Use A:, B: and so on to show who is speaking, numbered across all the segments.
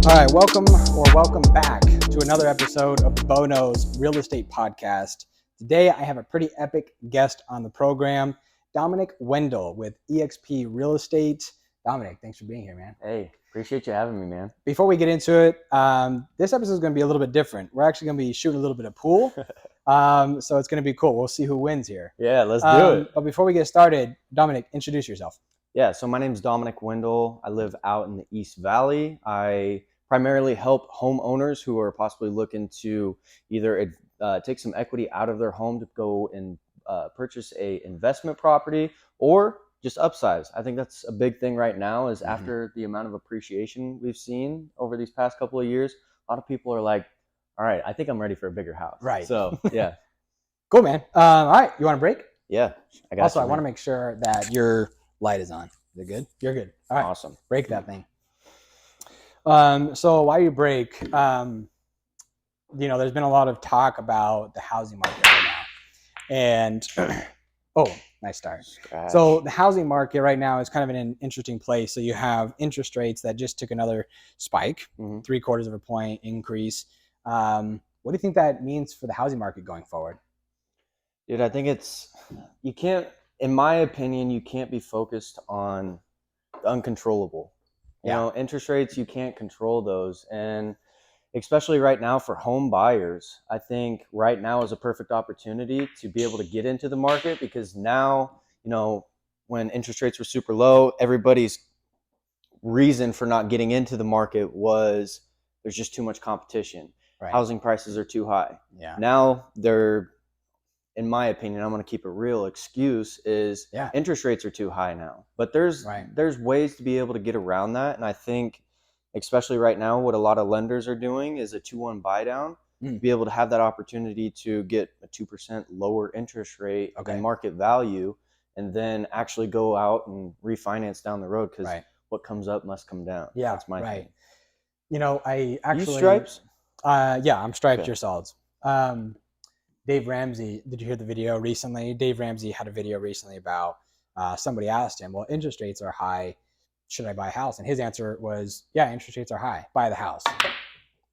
A: All right, welcome back to another episode of Bono's Real Estate Podcast. Today, I have a pretty epic guest on the program, Dominic Wendell with eXp Real Estate. Dominic, thanks for being here, man.
B: Hey, appreciate you having me, man.
A: Before we get into it, this episode is going to be a little bit different. We're actually going to be shooting a little bit of pool, so it's going to be cool. We'll see who wins here.
B: Yeah, let's do it.
A: But before we get started, Dominic, introduce yourself.
B: Yeah, so my name's Dominic Wendell. I live out in the East Valley. I primarily help homeowners who are possibly looking to either take some equity out of their home to go and purchase a investment property or just upsize. I think that's a big thing right now is after the amount of appreciation we've seen over these past couple of years, a lot of people are like, all right, I think I'm ready for a bigger house.
A: Right.
B: So, yeah.
A: Cool, man. All right, you want a break?
B: Yeah, I got
A: Also,
B: you,
A: I want to make sure that your light is on. Is it good? You're good. All right.
B: Awesome.
A: Break that thing. So while you break, there's been a lot of talk about the housing market right now. And, nice start.
B: Scratch.
A: So the housing market right now is kind of in an interesting place. So you have interest rates that just took another spike, 0.75 of a point increase. What do you think that means for the housing market going forward?
B: Dude, I think in my opinion, you can't be focused on the uncontrollable. You know, interest rates, you can't control those. And especially right now for home buyers, I think right now is a perfect opportunity to be able to get into the market because now, when interest rates were super low, everybody's reason for not getting into the market was there's just too much competition.
A: Right.
B: Housing prices are too high.
A: Yeah.
B: Now in my opinion, I'm going to keep it real. Excuse is interest rates are too high now, but there's ways to be able to get around that. And I think, especially right now, what a lot of lenders are doing is a 2-1 buy down to be able to have that opportunity to get a 2% lower interest rate than market value, and then actually go out and refinance down the road because what comes up must come down.
A: Yeah,
B: that's my thing.
A: I actually
B: you stripes.
A: I'm striped. Okay. You're solids. Dave Ramsey, did you hear the video recently? Dave Ramsey had a video recently about somebody asked him, well, interest rates are high. Should I buy a house? And his answer was, yeah, interest rates are high. Buy the house,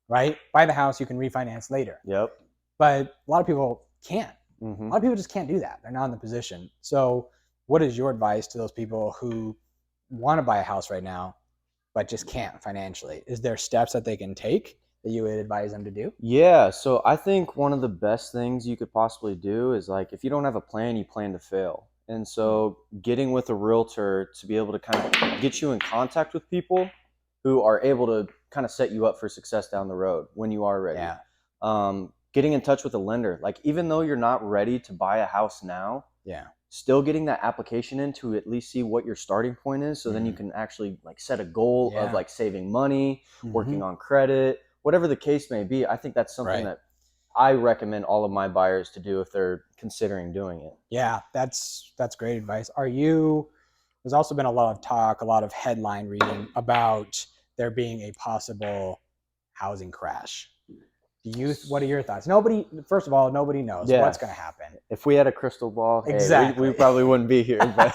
A: right? Buy the house. You can refinance later.
B: Yep.
A: But a lot of people can't. A lot of people just can't do that. They're not in the position. So what is your advice to those people who want to buy a house right now, but just can't financially? Is there steps that they can take that you would advise them to do?
B: Yeah, so I think one of the best things you could possibly do is like if you don't have a plan, you plan to fail. And so getting with a realtor to be able to kind of get you in contact with people who are able to kind of set you up for success down the road when you are ready.
A: Yeah.
B: Getting in touch with a lender, like even though you're not ready to buy a house now, still getting that application in to at least see what your starting point is. So then you can actually like set a goal of like saving money, working on credit, whatever the case may be. I think that's something that I recommend all of my buyers to do if they're considering doing it.
A: Yeah, that's great advice. There's also been a lot of talk, a lot of headline reading about there being a possible housing crash. What are your thoughts? First of all, nobody knows what's going to happen.
B: If we had a crystal ball,
A: exactly.
B: we probably wouldn't be here. But,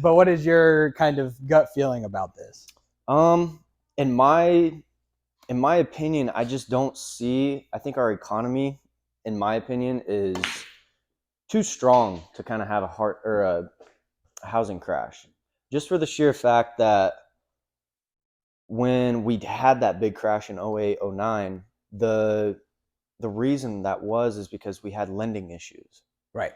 A: but what is your kind of gut feeling about this?
B: In my opinion, I just don't see, I think our economy, in my opinion, is too strong to kind of have a housing crash. Just for the sheer fact that when we had that big crash in 08, 09, the reason that is because we had lending issues.
A: Right.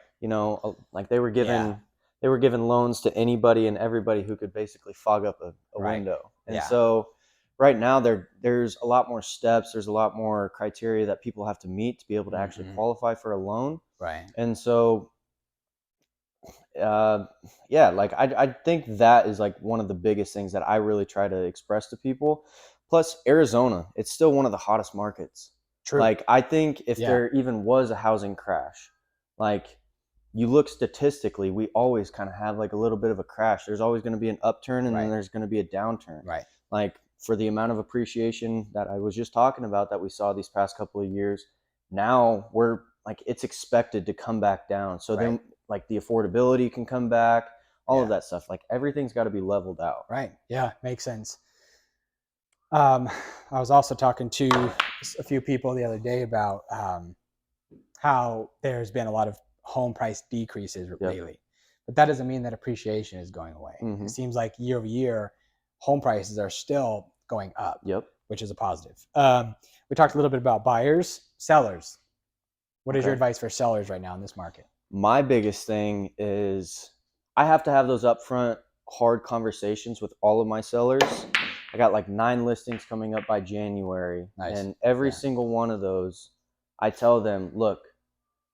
B: Like they were giving loans to anybody and everybody who could basically fog up a window. And so right now there's a lot more steps, there's a lot more criteria that people have to meet to be able to actually qualify for a loan.
A: Right.
B: And so I think that is like one of the biggest things that I really try to express to people. Plus Arizona, it's still one of the hottest markets.
A: True.
B: Like I think if there even was a housing crash, like you look statistically, we always kind of have like a little bit of a crash. There's always going to be an upturn and then there's going to be a downturn.
A: Right.
B: Like for the amount of appreciation that I was just talking about that we saw these past couple of years, now we're like, it's expected to come back down. So then like the affordability can come back, all of that stuff. Like everything's got to be leveled out.
A: Right. Yeah. Makes sense. I was also talking to a few people the other day about how there's been a lot of home price decreases lately, but that doesn't mean that appreciation is going away. It seems like year over year, home prices are still going up, which is a positive. We talked a little bit about buyers, sellers. What is your advice for sellers right now in this market?
B: My biggest thing is I have to have those upfront hard conversations with all of my sellers. I got like 9 listings coming up by January.
A: Nice.
B: And every single one of those, I tell them, look,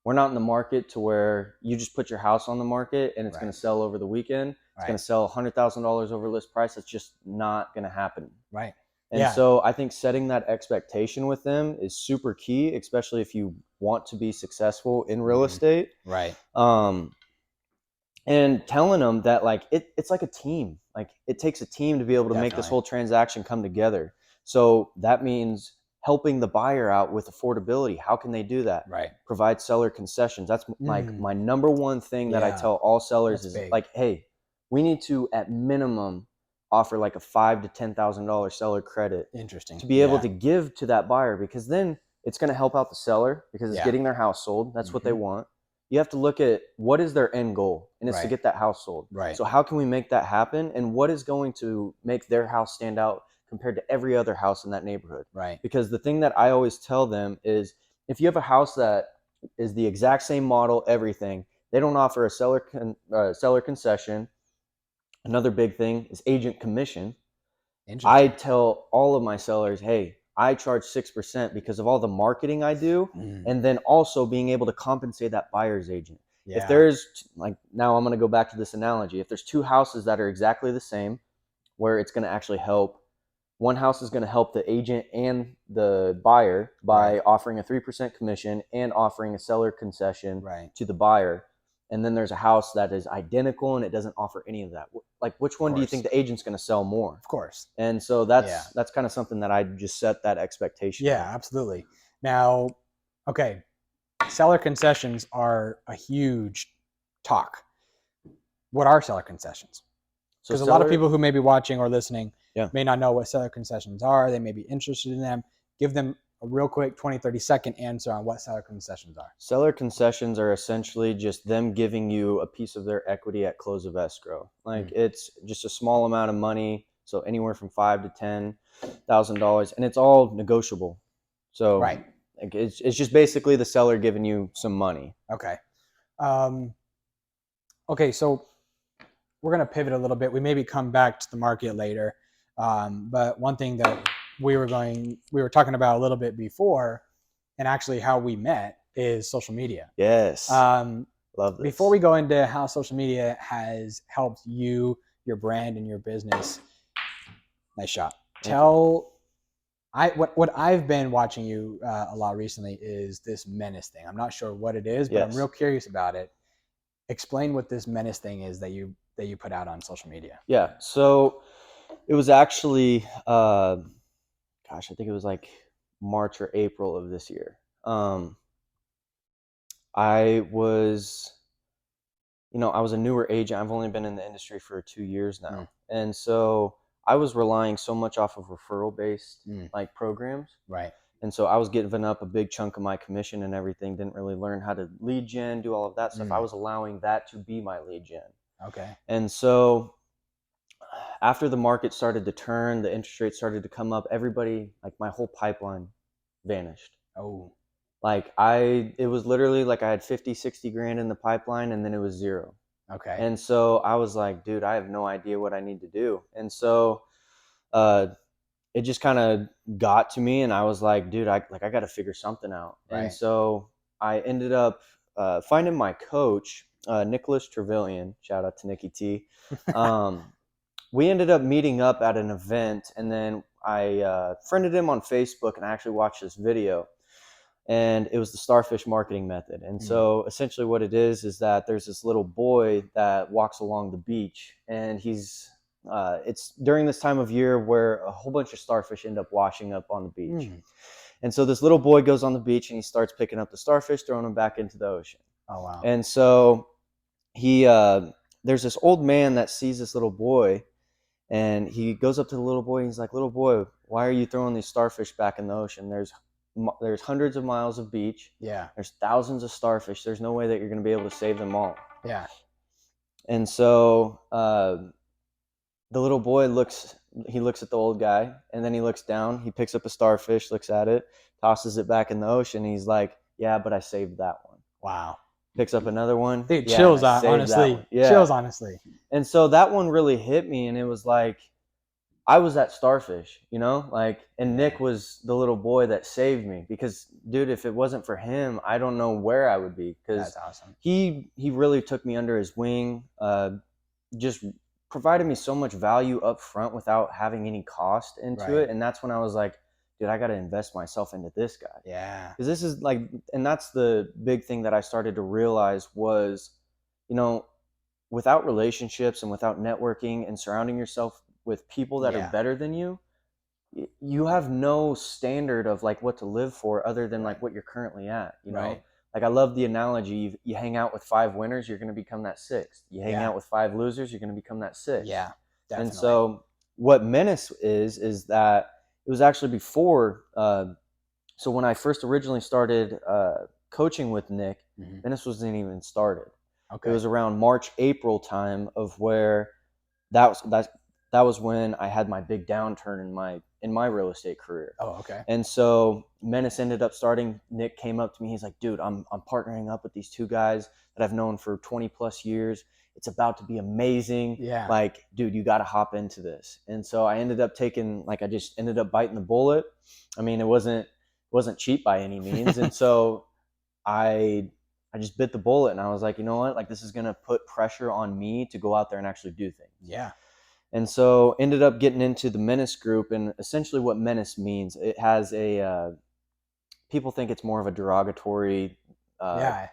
B: we're not in the market to where you just put your house on the market and it's going to sell over the weekend. It's going to sell $100,000 over list price. That's just not going to happen.
A: Right.
B: And so I think setting that expectation with them is super key, especially if you want to be successful in real estate.
A: Right.
B: And telling them that like it's like a team. Like it takes a team to be able to make this whole transaction come together. So that means helping the buyer out with affordability. How can they do that?
A: Right.
B: Provide seller concessions. That's like my number one thing that I tell all sellers is like, hey, we need to at minimum offer like a $5,000 to $10,000 seller credit.
A: Interesting.
B: To be able to give to that buyer, because then it's going to help out the seller because it's getting their house sold. That's what they want. You have to look at what is their end goal, and it's to get that house sold.
A: Right.
B: So how can we make that happen, and what is going to make their house stand out compared to every other house in that neighborhood?
A: Right.
B: Because the thing that I always tell them is if you have a house that is the exact same model, everything, they don't offer a seller concession. Another big thing is agent commission. I tell all of my sellers, hey, I charge 6% because of all the marketing I do, and then also being able to compensate that buyer's agent. If there's like, now I'm going to go back to this analogy. If there's 2 houses that are exactly the same, where it's going to actually help, one house is going to help the agent and the buyer by offering a 3% commission and offering a seller concession to the buyer. And then there's a house that is identical and it doesn't offer any of that. Like, which one do you think the agent's going to sell more?
A: Of course.
B: And so that's kind of something that I just set that expectation.
A: Yeah, absolutely. Now, okay, seller concessions are a huge talk. What are seller concessions? Because a lot of people who may be watching or listening may not know what seller concessions are. They may be interested in them. Give them a real quick 20, 30-second answer on what seller concessions are.
B: Seller concessions are essentially just them giving you a piece of their equity at close of escrow. Like it's just a small amount of money, so anywhere from $5,000 to $10,000, and it's all negotiable. So like it's just basically the seller giving you some money.
A: Okay. Okay, so we're gonna pivot a little bit. We maybe come back to the market later, but one thing that we were talking about a little bit before, and actually how we met, is social media.
B: Yes. Love this.
A: Before we go into how social media has helped you, your brand, and your business, nice shot. What I've been watching you a lot recently is this menace thing. I'm not sure what it is, but I'm real curious about it. Explain what this menace thing is that you put out on social media.
B: Yeah. So it was actually I think it was like March or April of this year. I was a newer agent. I've only been in the industry for 2 years now. And so I was relying so much off of referral-based like programs.
A: Right.
B: And so I was giving up a big chunk of my commission and everything, didn't really learn how to lead gen, do all of that stuff. I was allowing that to be my lead gen.
A: Okay.
B: And so after the market started to turn, the interest rates started to come up, everybody, like my whole pipeline vanished.
A: Oh.
B: Like it was literally like I had 50, 60 grand in the pipeline and then it was zero.
A: Okay.
B: And so I was like, dude, I have no idea what I need to do. And so it just kind of got to me and I was like, dude, I got to figure something out. Right. And so I ended up finding my coach, Nicholas Trevelyan, shout out to Nicky T. We ended up meeting up at an event, and then I friended him on Facebook, and I actually watched this video, and it was the Starfish Marketing Method. And so essentially what it is that there's this little boy that walks along the beach, and it's during this time of year where a whole bunch of starfish end up washing up on the beach. And so this little boy goes on the beach, and he starts picking up the starfish, throwing them back into the ocean.
A: Oh, wow.
B: And so there's this old man that sees this little boy, and he goes up to the little boy and he's like, little boy, why are you throwing these starfish back in the ocean? There's hundreds of miles of beach.
A: Yeah.
B: There's thousands of starfish. There's no way that you're going to be able to save them all.
A: Yeah.
B: And so the little boy looks at the old guy, and then he looks down. He picks up a starfish, looks at it, tosses it back in the ocean. And he's like, yeah, but I saved that one.
A: Wow.
B: Picks up another one.
A: Dude,
B: yeah,
A: chills,
B: I saved that
A: honestly.
B: one. Yeah.
A: Chills, honestly.
B: And so that one really hit me, and it was like, I was that starfish, you know, like, and Nick was the little boy that saved me, because, dude, if it wasn't for him, I don't know where I would be, because
A: That's awesome.
B: he really took me under his wing, just provided me so much value up front without having any cost into
A: Right.
B: it. And that's when I was like, dude, I got to invest myself into this guy.
A: Yeah.
B: Because this is like, and that's the big thing that I started to realize was, you know, without relationships and without networking and surrounding yourself with people that
A: Yeah.
B: are better than you, you have no standard of like what to live for other than like what you're currently at, you know?
A: Right.
B: Like, I love the analogy. You hang out with 5 winners, you're going to become that 6th. You hang
A: Yeah.
B: out with 5 losers, you're going to become that 6th.
A: Yeah. Definitely.
B: And so what Menace is that it was actually before. So when I first originally started coaching with Nick,
A: Mhm.
B: Menace wasn't even started.
A: Okay.
B: It was around March, April time of where that was when I had my big downturn in my real estate career.
A: Oh, okay.
B: And so Menace ended up starting. Nick came up to me. He's like, dude, I'm partnering up with these 2 guys that I've known for 20 plus years. It's about to be amazing.
A: Yeah.
B: Like, dude, you got to hop into this. And so I ended up I just ended up biting the bullet. I mean, it wasn't cheap by any means. And so I just bit the bullet, and I was like, you know what? Like, this is going to put pressure on me to go out there and actually do things.
A: Yeah.
B: And so ended up getting into the Menace group, and essentially what Menace means, it has people think it's more of a derogatory, I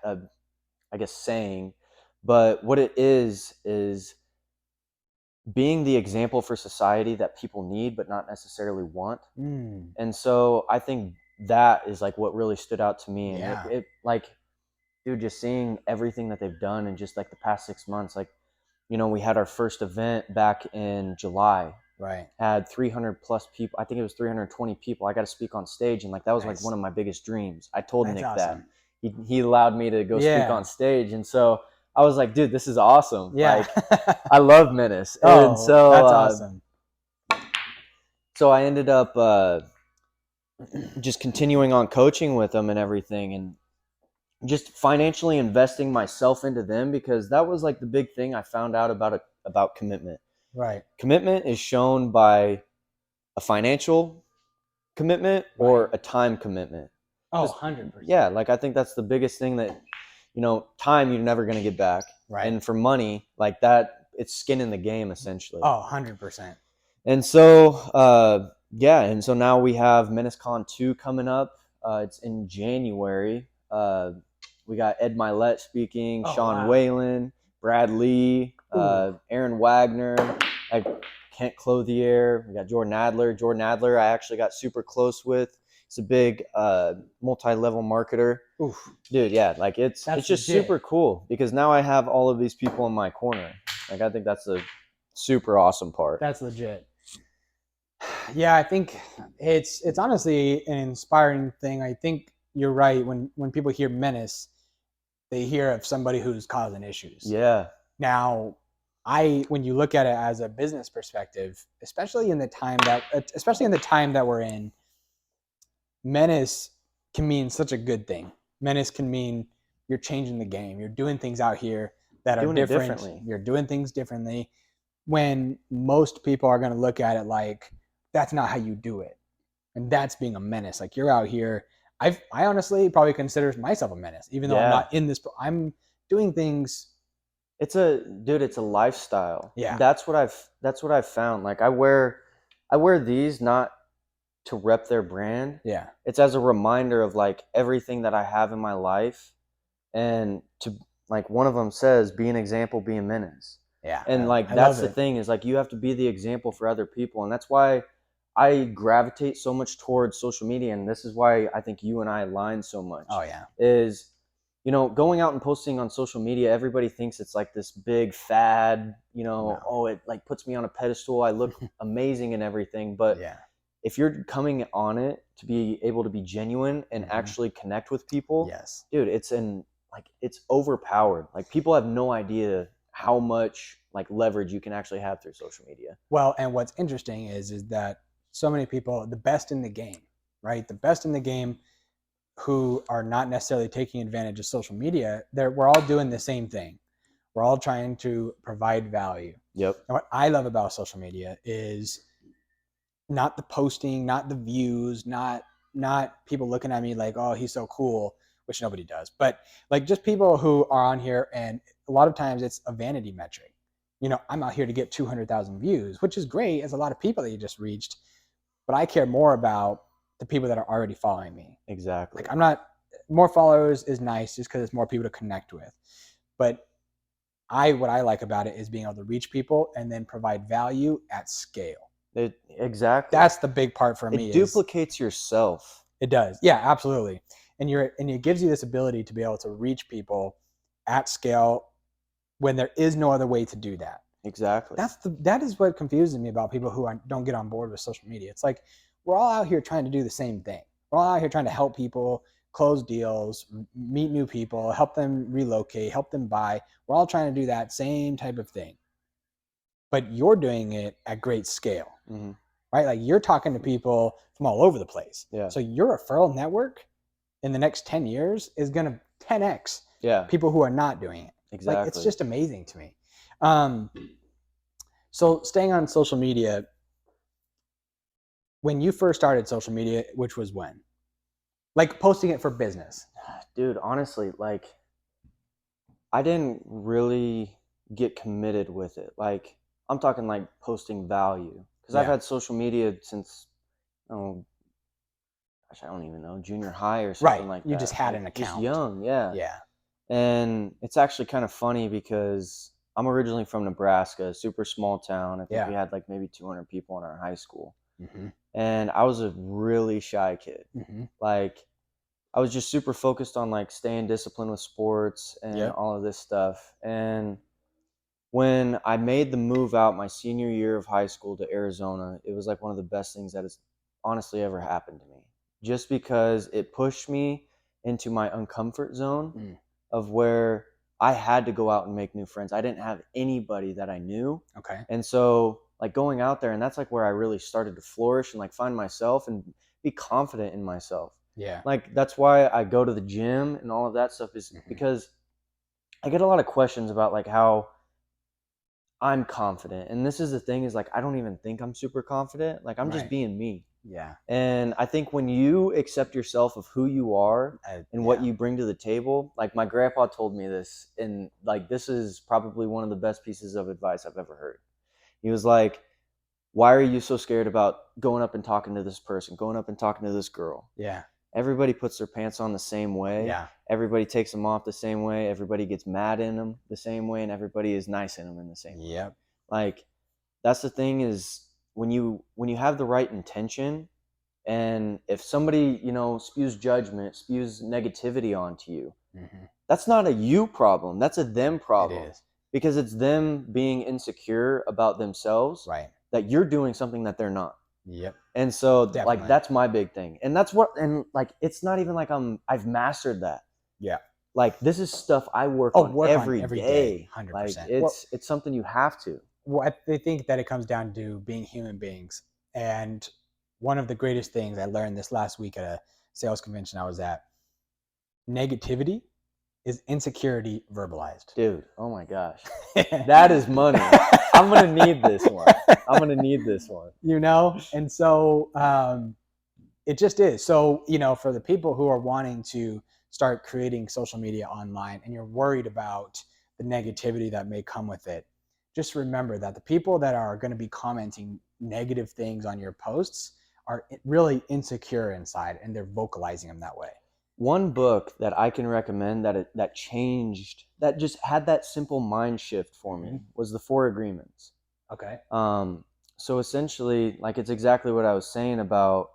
B: guess, saying, but what it is being the example for society that people need, but not necessarily want.
A: Mm.
B: And so I think that is like what really stood out to me. And
A: Yeah.
B: it like, dude, just seeing everything that they've done in just like the past 6 months, like, you know, we had our first event back in July,
A: Right.
B: had 300 plus people. I think it was 320 people. I got to speak on stage, and like that was
A: Nice.
B: like one of my biggest dreams. I told
A: That's
B: Nick
A: awesome.
B: that he allowed me to go speak
A: Yeah.
B: on stage, and so I was like, dude, this is awesome.
A: Yeah.
B: Like, I love Menace.
A: Oh,
B: And so
A: that's awesome.
B: so I ended up just continuing on coaching with them and everything, and just financially investing myself into them, because that was like the big thing I found out about commitment.
A: Right.
B: Commitment is shown by a financial commitment or
A: Right.
B: a time commitment.
A: Oh,
B: Just-
A: 100%.
B: Yeah, like I think that's the biggest thing that, you know, time you're never going to get back.
A: Right.
B: And for money, like that, it's skin in the game essentially.
A: Oh, 100%.
B: And so, yeah, and so now we have MenaceCon 2 coming up. It's in January. We got Ed Milet speaking,
A: Oh,
B: Sean
A: wow.
B: Whalen, Brad Lee,
A: Ooh.
B: Aaron Wagner, Kent Clothier. We got Jordan Adler. Jordan Adler, I actually got super close with. He's a big multi-level marketer.
A: Oof.
B: Dude, yeah, like it's just
A: legit.
B: super cool, because now I have all of these people in my corner. Like, I think that's a super awesome part.
A: That's legit. Yeah, I think it's honestly an inspiring thing. I think you're right. When people hear Menace, they hear of somebody who's causing issues.
B: Yeah.
A: Now, when you look at it as a business perspective, especially in the time that we're in, Menace can mean such a good thing. Menace can mean you're changing the game. You're doing things out here that are
B: Doing it
A: different.
B: differently.
A: You're doing things differently, when most people are going to look at it like that's not how you do it, and that's being a menace. Like, you're out here. I honestly probably consider myself a menace, even though I'm
B: Yeah.
A: not in this. I'm doing things.
B: It's a lifestyle.
A: Yeah.
B: That's what I've found. Like, I wear these not to rep their brand.
A: Yeah.
B: It's as a reminder of like everything that I have in my life, and to, like, one of them says, be an example, be a menace.
A: Yeah.
B: And like,
A: I
B: that's
A: love
B: the
A: it.
B: thing, is like, you have to be the example for other people. And that's why I gravitate so much towards social media. And this is why I think you and I align so much.
A: Oh yeah.
B: Is, you know, going out and posting on social media, everybody thinks it's like this big fad, you know,
A: No.
B: oh, it like puts me on a pedestal. I look amazing and everything. But
A: Yeah.
B: if you're coming on it to be able to be genuine and actually connect with people,
A: Yes.
B: dude, it's overpowered. Like, people have no idea how much like leverage you can actually have through social media.
A: Well, and what's interesting is that so many people, the best in the game, right? The best in the game who are not necessarily taking advantage of social media, we're all doing the same thing. We're all trying to provide value.
B: Yep.
A: And what I love about social media is not the posting, not the views, not people looking at me like, oh, he's so cool, which nobody does. But like just people who are on here, and a lot of times it's a vanity metric. You know, I'm out here to get 200,000 views, which is great as a lot of people that you just reached. But I care more about the people that are already following me.
B: Exactly.
A: Like, I'm not, more followers is nice just because it's more people to connect with. But what I like about it is being able to reach people and then provide value at scale.
B: Exactly.
A: That's the big part for me.
B: It duplicates yourself.
A: It does. Yeah, absolutely. And it gives you this ability to be able to reach people at scale when there is no other way to do that.
B: Exactly.
A: That is what confuses me about people who don't get on board with social media. It's like, we're all out here trying to do the same thing. We're all out here trying to help people close deals, meet new people, help them relocate, help them buy. We're all trying to do that same type of thing. But you're doing it at great scale, right? Like, you're talking to people from all over the place.
B: Yeah.
A: So your referral network in the next 10 years is going to 10x people who are not doing it.
B: Exactly.
A: Like, it's just amazing to me. So staying on social media, when you first started social media, which was when? Like, posting it for business.
B: Dude, honestly, like, I didn't really get committed with it. Like, I'm talking like posting value. Because I've had social media since, oh, gosh, I don't even know, junior high or something like that.
A: You just had
B: like,
A: an account.
B: Just young, yeah.
A: Yeah.
B: And it's actually kind of funny because I'm originally from Nebraska, a super small town. I think we had like maybe 200 people in our high school. And I was a really shy kid. Like, I was just super focused on like staying disciplined with sports and all of this stuff. And when I made the move out my senior year of high school to Arizona, it was like one of the best things that has honestly ever happened to me. Just because it pushed me into my uncomfort zone of where I had to go out and make new friends. I didn't have anybody that I knew.
A: Okay.
B: And so like going out there, and that's like where I really started to flourish and like find myself and be confident in myself.
A: Yeah.
B: Like, that's why I go to the gym and all of that stuff, is because I get a lot of questions about like how I'm confident. And this is the thing, is like, I don't even think I'm super confident. Like, I'm just being me.
A: Yeah.
B: And I think when you accept yourself of who you are and what you bring to the table, like my grandpa told me this, and like, this is probably one of the best pieces of advice I've ever heard. He was like, why are you so scared about going up and talking to this person, going up and talking to this girl?
A: Yeah.
B: Everybody puts their pants on the same way.
A: Yeah.
B: Everybody takes them off the same way. Everybody gets mad in them the same way, and everybody is nice in them in the same way.
A: Yep.
B: Like, that's the thing, is when you have the right intention, and if somebody, you know, spews judgment, spews negativity onto you, that's not a you problem. That's a them problem.
A: It is.
B: Because it's them being insecure about themselves.
A: Right.
B: That you're doing something that they're not.
A: Yep.
B: And so
A: Definitely.
B: like, that's my big thing. And that's what, and like, it's not even like I've mastered that.
A: Yeah.
B: Like, this is stuff I work on every day.
A: 100%.
B: Like, it's something you have to.
A: Well, I think that it comes down to being human beings. And one of the greatest things I learned this last week at a sales convention I was at, negativity is insecurity verbalized.
B: Dude, oh my gosh. That is money. I'm going to need this one. I'm going to need this one.
A: You know? And so it just is. So, you know, for the people who are wanting to start creating social media online and you're worried about the negativity that may come with it, just remember that the people that are going to be commenting negative things on your posts are really insecure inside, and they're vocalizing them that way.
B: One book that I can recommend that changed, that just had that simple mind shift for me, was The 4 Agreements.
A: Okay.
B: So essentially, like, it's exactly what I was saying about,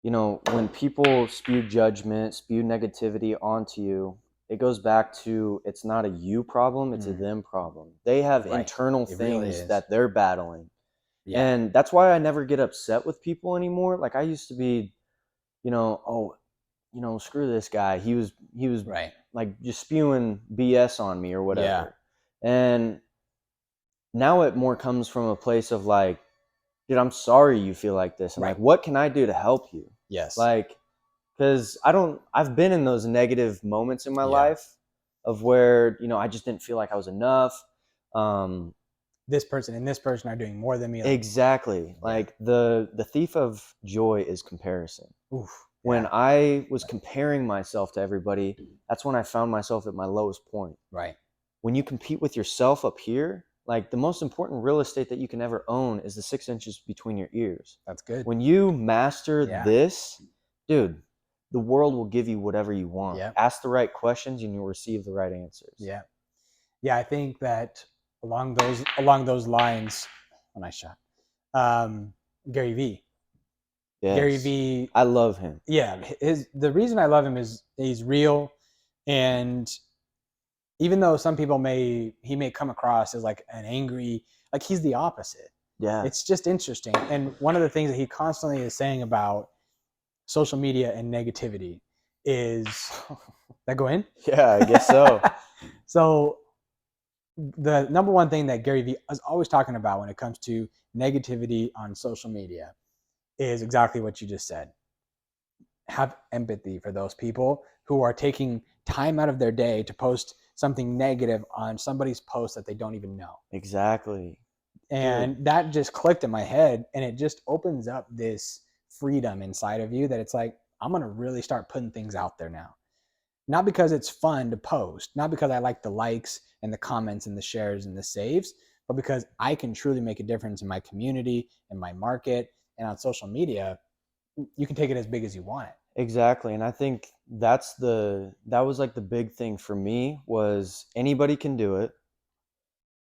B: you know, when people spew judgment, spew negativity onto you, it goes back to, it's not a you problem, it's a them problem. They have internal things that they're battling.
A: Yeah.
B: And that's why I never get upset with people anymore. Like I used to be, oh, screw this guy. He was
A: Right.
B: like just spewing BS on me or
A: Yeah.
B: whatever. And now it more comes from a place of like, dude, I'm sorry you feel like this. And
A: Right.
B: like, what can I do to help you?
A: Yes.
B: Like, because I've been in those negative moments in my
A: Yeah.
B: life of where, I just didn't feel like I was enough.
A: This person and this person are doing more than me. Like,
B: Exactly. Like the thief of joy is comparison.
A: oof.
B: When
A: Yeah.
B: I was comparing myself to everybody, that's when I found myself at my lowest point.
A: Right.
B: When you compete with yourself up here, like the most important real estate that you can ever own is the 6 inches between your ears.
A: That's good.
B: When you master
A: Yeah.
B: this, dude, the world will give you whatever you want.
A: Yep.
B: Ask the right questions and you'll receive the right answers.
A: Yeah. Yeah. I think that along those lines, a nice shot. Gary Vee.
B: Yes.
A: Gary Vee.
B: I love him.
A: Yeah. The reason I love him is he's real, and even though some people he may come across as like an angry, like he's the opposite.
B: Yeah.
A: It's just interesting. And one of the things that he constantly is saying about social media and negativity is that go in?
B: Yeah, I guess so.
A: So the number one thing that Gary Vee is always talking about when it comes to negativity on social media is exactly what you just said. Have empathy for those people who are taking time out of their day to post something negative on somebody's post that they don't even know.
B: Exactly.
A: And that just clicked in my head, and it just opens up this freedom inside of you that it's like, I'm going to really start putting things out there now. Not because it's fun to post, not because I like the likes and the comments and the shares and the saves, but because I can truly make a difference in my community, in my market, and on social media. You can take it as big as you want it.
B: Exactly. And I think that was like the big thing for me was anybody can do it.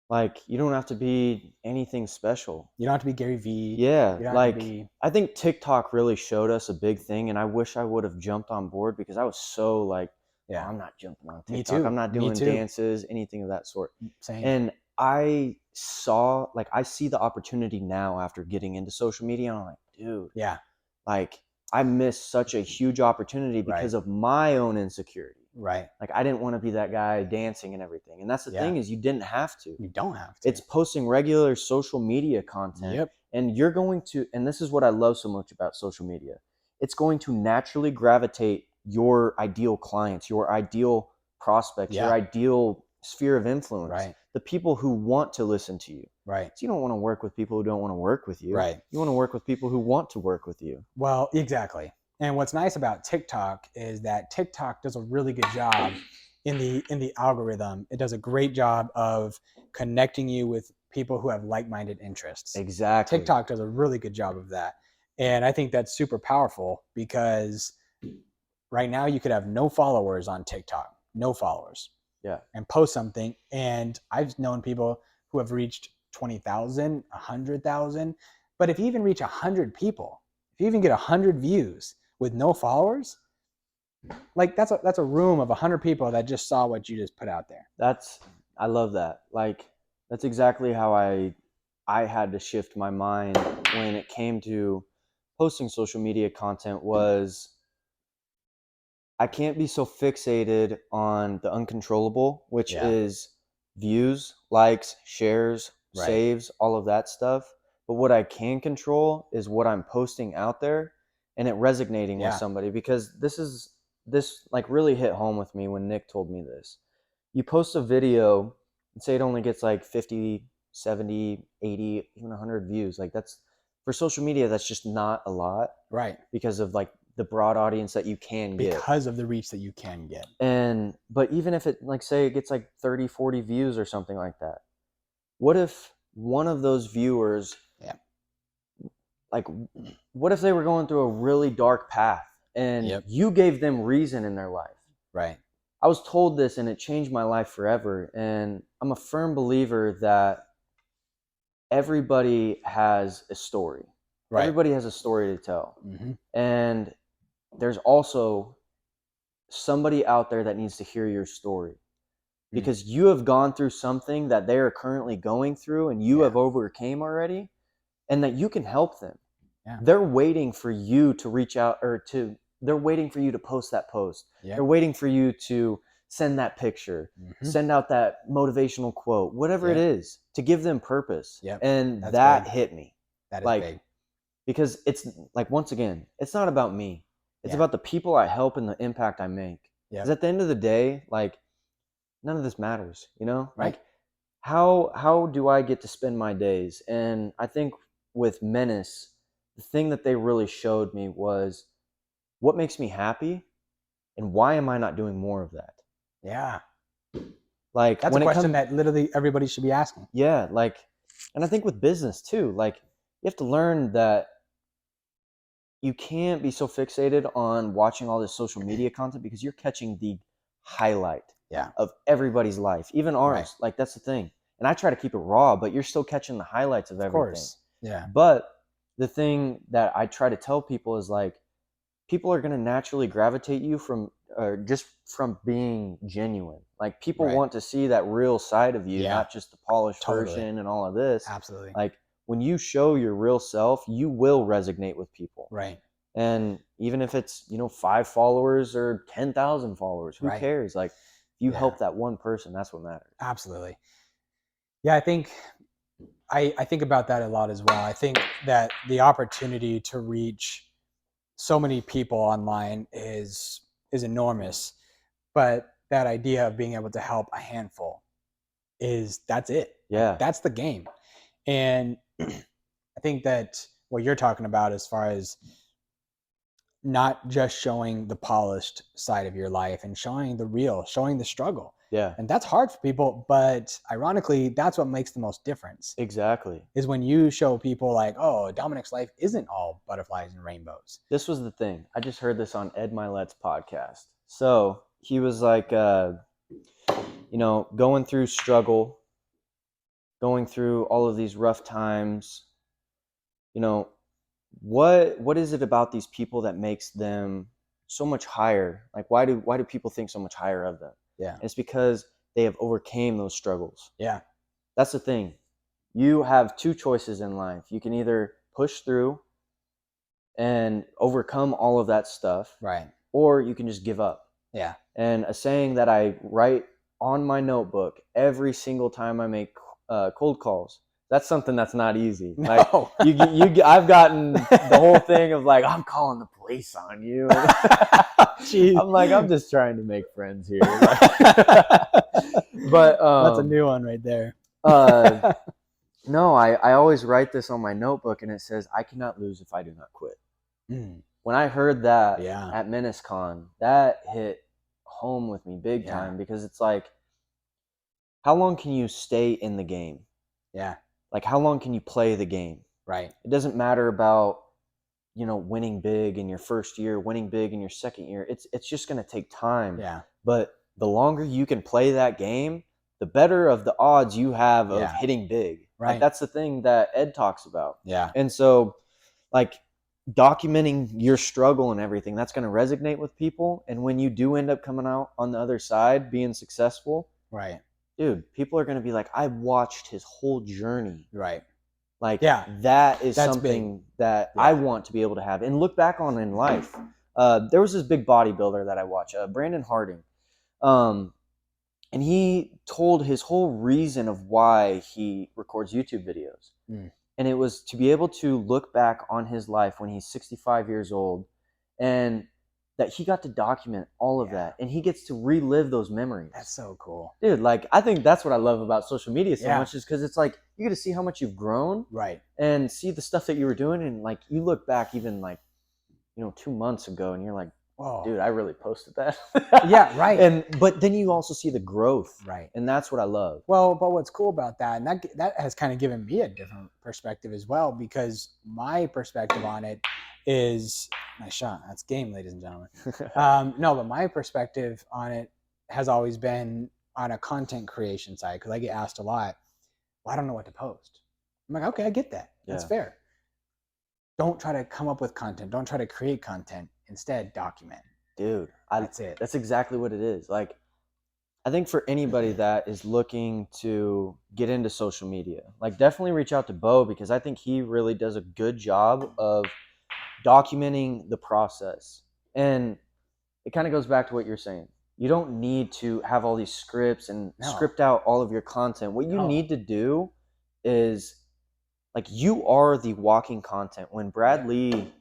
B: Like you don't have to be anything special.
A: You don't have to be Gary Vee.
B: Yeah.
A: You don't
B: Like
A: have to be...
B: I think TikTok really showed us a big thing, and I wish I would have jumped on board because I was so like,
A: Yeah.
B: I'm not jumping on
A: Me
B: TikTok.
A: too.
B: I'm not
A: Me
B: doing
A: too.
B: dances, anything of that sort.
A: Same.
B: And I see the opportunity now after getting into social media, and I'm like, dude,
A: Yeah.
B: like I missed such a huge opportunity because of my own insecurity.
A: Right.
B: Like I didn't want to be that guy dancing and everything. And that's the thing is you didn't have to.
A: You don't have to.
B: It's posting regular social media content.
A: Yep.
B: And you're going to, and this is what I love so much about social media. It's going to naturally gravitate your ideal clients, your ideal prospects, your ideal sphere of influence.
A: Right.
B: The people who want to listen to you.
A: Right.
B: So you don't want to work with people who don't want to work with you.
A: Right.
B: You want to work with people who want to work with you.
A: Well, exactly. And what's nice about TikTok is that TikTok does a really good job in the algorithm. It does a great job of connecting you with people who have like-minded interests.
B: Exactly.
A: TikTok does a really good job of that. And I think that's super powerful because right now you could have no followers on TikTok, no followers.
B: Yeah.
A: And post something. And I've known people who have reached 20,000, 100,000. But if you even reach 100 people, if you even get 100 views with no followers, like that's a room of 100 people that just saw what you just put out there.
B: I love that. Like that's exactly how I had to shift my mind when it came to posting social media content was I can't be so fixated on the uncontrollable, which is views, likes, shares, saves, all of that stuff. But what I can control is what I'm posting out there and it resonating with somebody, because this like really hit home with me when Nick told me this. You post a video and say it only gets like 50, 70, 80, even 100 views. Like that's for social media, that's just not a lot.
A: Right.
B: Because of like the broad audience that you can get.
A: Because of the reach that you can get.
B: But even if it, like say it gets like 30, 40 views or something like that, what if one of those viewers, like what if they were going through a really dark path and you gave them reason in their life?
A: Right.
B: I was told this and it changed my life forever. And I'm a firm believer that everybody has a story. Right. Everybody has a story to tell. Mm-hmm. And there's also somebody out there that needs to hear your story because you have gone through something that they are currently going through and you have overcame already. and that you can help them.
A: Yeah.
B: They're waiting for you to reach out, they're waiting for you to post that post.
A: Yep.
B: They're waiting for you to send that picture, send out that motivational quote, whatever it is, to give them purpose.
A: Yep.
B: And
A: That's
B: that
A: big.
B: hit me.
A: That is
B: like,
A: big.
B: Because it's like, once again, it's not about me. It's about the people I help and the impact I make. Because at the end of the day, like, none of this matters, you know?
A: Right.
B: Like, how do I get to spend my days? And I think with Menace, the thing that they really showed me was what makes me happy and why am I not doing more of that?
A: Yeah.
B: Like,
A: that's a question that literally everybody should be asking.
B: Yeah. Like, and I think with business too, like, you have to learn that you can't be so fixated on watching all this social media content because you're catching the highlight of everybody's life, even ours. Right. Like, that's the thing. And I try to keep it raw, but you're still catching the highlights of everything. Of course.
A: Yeah.
B: But the thing that I try to tell people is, like, people are going to naturally gravitate you from just from being genuine. Like, people want to see that real side of you, not just the polished version and all of this.
A: Absolutely.
B: Like, when you show your real self, you will resonate with people.
A: Right.
B: And even if it's, 5 followers or 10,000 followers, who cares? Like, if you help that one person, that's what matters.
A: Absolutely. Yeah, I think I think about that a lot as well. I think that the opportunity to reach so many people online is enormous, but that idea of being able to help a handful that's it.
B: Yeah.
A: That's the game. And I think that what you're talking about as far as not just showing the polished side of your life and showing the struggle.
B: Yeah.
A: And that's hard for people, but ironically, that's what makes the most difference.
B: Exactly.
A: Is when you show people like, oh, Dominic's life isn't all butterflies and rainbows.
B: This was the thing. I just heard this on Ed Milet's podcast. So he was like, going through struggle, going through all of these rough times, what is it about these people that makes them so much higher? Like, why do people think so much higher of them?
A: Yeah.
B: And it's because they have overcame those struggles.
A: Yeah.
B: That's the thing. You have 2 choices in life. You can either push through and overcome all of that stuff.
A: Right.
B: Or you can just give up.
A: Yeah.
B: And a saying that I write on my notebook every single time I make cold calls. That's something that's not easy. Like,
A: no.
B: I've gotten the whole thing of, like, I'm calling the police on you. I'm like, I'm just trying to make friends here. But
A: that's a new one right there.
B: No, I always write this on my notebook, and it says, I cannot lose if I do not quit. When I heard that at MenaceCon, that hit home with me big time, because it's like, how long can you stay in the game?
A: Yeah.
B: Like, how long can you play the game?
A: Right.
B: It doesn't matter about, winning big in your first year, winning big in your second year. It's just going to take time.
A: Yeah.
B: But the longer you can play that game, the better of the odds you have of hitting big.
A: Right.
B: Like, that's the thing that Ed talks about.
A: Yeah.
B: And so, like, documenting your struggle and everything, that's going to resonate with people. And when you do end up coming out on the other side being successful,
A: right,
B: dude, people are going to be like, I watched his whole journey.
A: Right.
B: Like, that's something big. That I want to be able to have and look back on in life. There was this big bodybuilder that I watch, Brandon Harding. And he told his whole reason of why he records YouTube videos. And it was to be able to look back on his life when he's 65 years old, and that he got to document all of that, and he gets to relive those memories.
A: That's so cool.
B: Dude, like, I think that's what I love about social media so much, is because it's like, you get to see how much you've grown.
A: Right.
B: And see the stuff that you were doing, and, like, you look back even, like, 2 months ago, and you're like, whoa, dude, I really posted that.
A: Yeah, right.
B: But then you also see the growth.
A: Right.
B: And that's what I love.
A: Well, but what's cool about that, and that has kind of given me a different perspective as well, because my perspective on it is, nice shot, that's game, ladies and gentlemen. No, but my perspective on it has always been on a content creation side, because I get asked a lot, well, I don't know what to post. I'm like, okay, I get that. That's fair. Don't try to come up with content. Don't try to create content. Instead, document.
B: Dude,
A: that's it.
B: That's exactly what it is. Like, I think for anybody that is looking to get into social media, like definitely reach out to Bo, because I think he really does a good job of documenting the process. And it kind of goes back to what you're saying. You don't need to have all these scripts and
A: No.
B: script out all of your content. What you
A: No.
B: need to do is, like, you are the walking content. When Brad Lee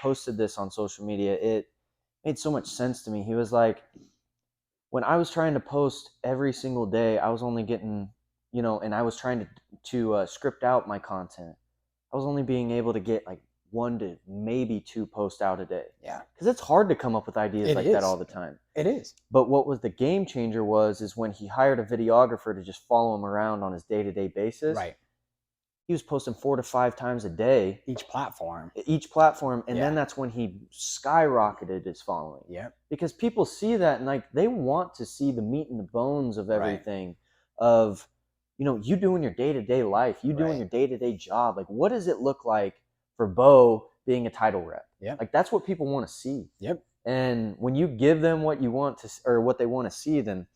B: posted this on social media, it made so much sense to me. He was like, when I was trying to post every single day, I was only getting, and I was trying to script out my content. I was only being able to get like 1 to maybe 2 posts out a day.
A: Yeah.
B: Because it's hard to come up with ideas
A: It
B: like that
A: is.
B: all the time.
A: It is.
B: But what was the game changer is when he hired a videographer to just follow him around on his day-to-day basis.
A: Right.
B: He was posting 4 to 5 times a day.
A: Each platform.
B: And then that's when he skyrocketed his following.
A: Yep.
B: Because people see that and like they want to see the meat and the bones of everything, of you doing your day-to-day life, you doing your day-to-day job. Like, what does it look like for Bo being a title rep?
A: Yep.
B: Like, that's what people want to see.
A: Yep.
B: And when you give them what you want to, or what they want to see, then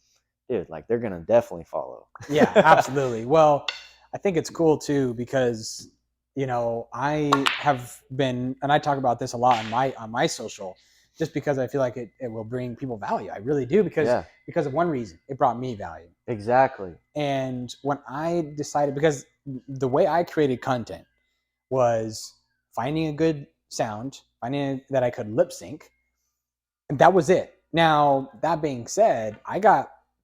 B: dude, like, they're gonna definitely follow.
A: Yeah, absolutely. Well, I think it's cool too, because I have been, and I talk about this a lot on my social, just because I feel like it will bring people value. I really do, because of one reason. It brought me value.
B: Exactly.
A: And when I decided, because the way I created content was finding a good sound, finding that I could lip sync, and that was it. Now, that being said,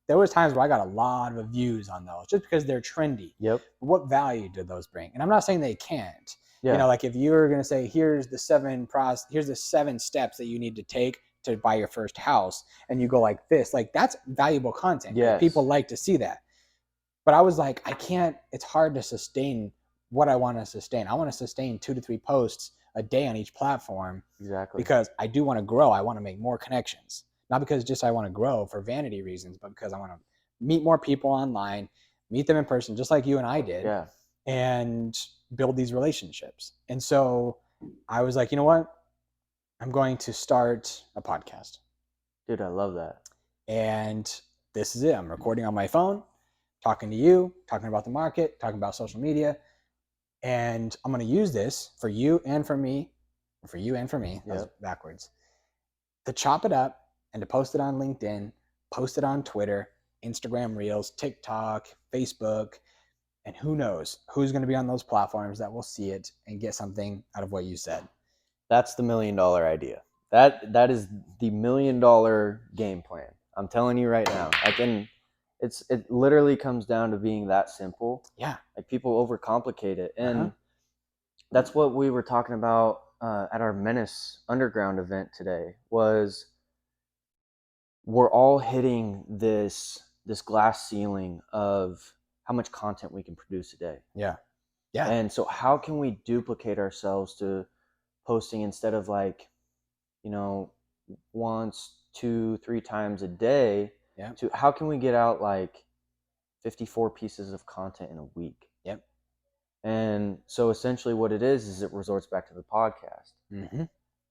A: there was times where I got a lot of views on those just because they're trendy.
B: Yep.
A: What value do those bring? And I'm not saying they can't.
B: Yeah.
A: Like if you're going to say, here's the 7 steps that you need to take to buy your first house, and you go like this, like that's valuable content.
B: Yes.
A: People like to see that. But I was like, it's hard to sustain what I want to sustain. I want to sustain 2 to 3 posts a day on each platform.
B: Exactly.
A: Because I do want to grow. I want to make more connections. Not because just I want to grow for vanity reasons, but because I want to meet more people online, meet them in person, just like you and I did, and build these relationships. And so I was like, you know what? I'm going to start a podcast.
B: Dude, I love that.
A: And this is it. I'm recording on my phone, talking to you, talking about the market, talking about social media. And I'm going to use this for you and for me, that's backwards, to chop it up and to post it on LinkedIn, post it on Twitter, Instagram Reels, TikTok, Facebook, and who knows who's going to be on those platforms that will see it and get something out of what you said.
B: That's the $1 million idea. That is the $1 million game plan. I'm telling you right now. It literally comes down to being that simple.
A: Yeah.
B: Like, people overcomplicate it. And that's what we were talking about at our Menace Underground event today, was we're all hitting this glass ceiling of how much content we can produce a day.
A: Yeah. Yeah.
B: And so how can we duplicate ourselves to posting, instead of like, once, 2, 3 times a day, to how can we get out like 54 pieces of content in a week?
A: Yep.
B: And so essentially what it is it resorts back to the podcast.
A: Mm-hmm.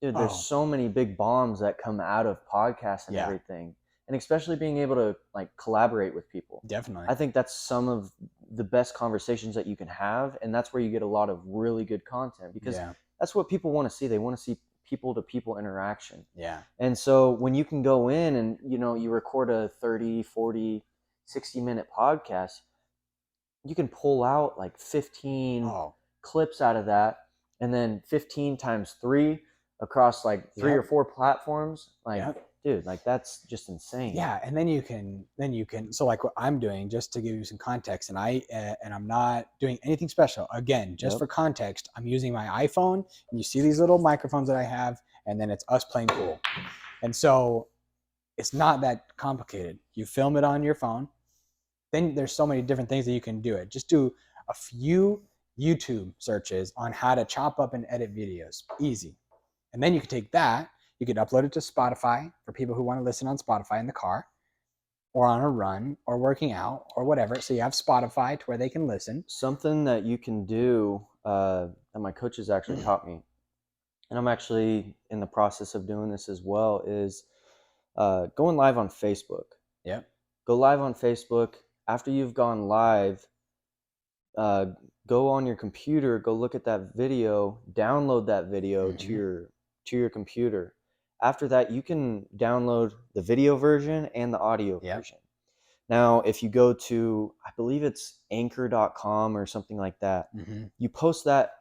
B: Dude, there's so many big bombs that come out of podcasts and everything. And especially being able to like collaborate with people.
A: Definitely.
B: I think that's some of the best conversations that you can have. And that's where you get a lot of really good content, because that's what people want to see. They want to see people to people interaction.
A: Yeah.
B: And so when you can go in and, you record a 30, 40, 60-minute podcast, you can pull out like 15 clips out of that, and then 15 times 3 across like 3 or 4 platforms. Like, dude, like that's just insane.
A: Yeah. And then you can, so like what I'm doing, just to give you some context, and I'm not doing anything special. Again, just for context, I'm using my iPhone, and you see these little microphones that I have, and then it's us playing pool. And so it's not that complicated. You film it on your phone. Then there's so many different things that you can do it. Just do a few YouTube searches on how to chop up and edit videos. Easy. And then you can take that, you could upload it to Spotify for people who want to listen on Spotify in the car, or on a run, or working out, or whatever. So you have Spotify to where they can listen.
B: Something that you can do that my coaches actually taught me, and I'm actually in the process of doing this as well, is going live on Facebook.
A: Yep.
B: Go live on Facebook. After you've gone live, go on your computer, go look at that video, download that video to your computer. After that, you can download the video version and the audio version. Now, if you go to, I believe it's anchor.com or something like that, you post that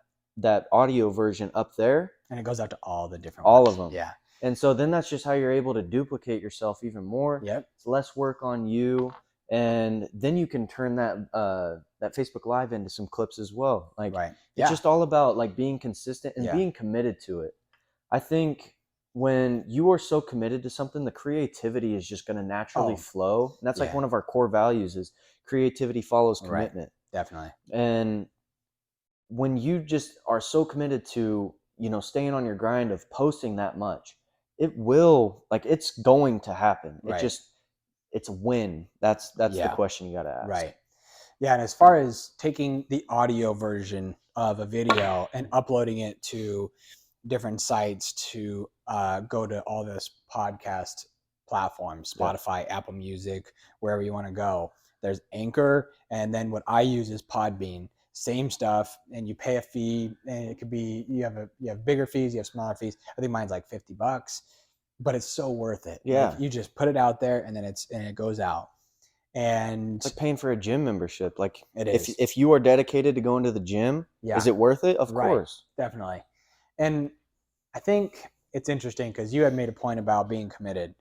B: audio version up there.
A: And it goes out to all the different
B: all
A: ones.
B: of them.
A: Yeah.
B: And so then that's just how you're able to duplicate yourself even more.
A: Yep.
B: It's less work on you. And then you can turn that Facebook Live into some clips as well. Like, it's just all about like being consistent and being committed to it. I think when you are so committed to something, the creativity is just going to naturally flow. And that's like one of our core values is creativity follows commitment.
A: Right. Definitely.
B: And when you just are so committed to, staying on your grind of posting that much, it will, like, it's going to happen.
A: Right.
B: It's a win. That's the question you got to ask.
A: Right. Yeah. And as far as taking the audio version of a video and uploading it to different sites to go to all this podcast platforms, Spotify, Apple Music, wherever you want to go. There's Anchor, and then what I use is Podbean. Same stuff, and you pay a fee, and it could be you have bigger fees, you have smaller fees. I think mine's like $50, but it's so worth it.
B: Yeah,
A: like, you just put it out there, and then it goes out. And
B: it's like paying for a gym membership. Like,
A: it is.
B: If you are dedicated to going to the gym, is it worth it? Of course,
A: definitely. And I think it's interesting because you had made a point about being committed.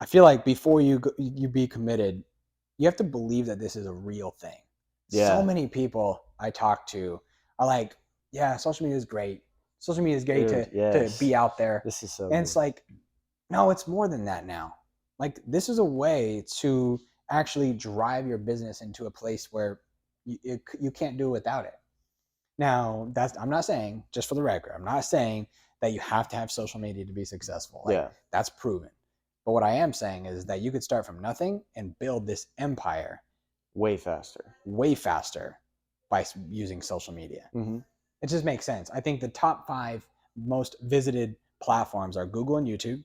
A: I feel like before you be committed, you have to believe that this is a real thing. Yeah. So many people I talk to are like, yeah, social media is great. Social media is great to be out there.
B: This is so
A: And it's like, no, it's more than that now. Like, this is a way to actually drive your business into a place where you can't do it without it. Now, I'm not saying, just for the record, I'm not saying that you have to have social media to be successful. That's proven. But what I am saying is that you could start from nothing and build this empire way faster by using social media. It just makes sense. I think the top 5 most visited platforms are Google and YouTube,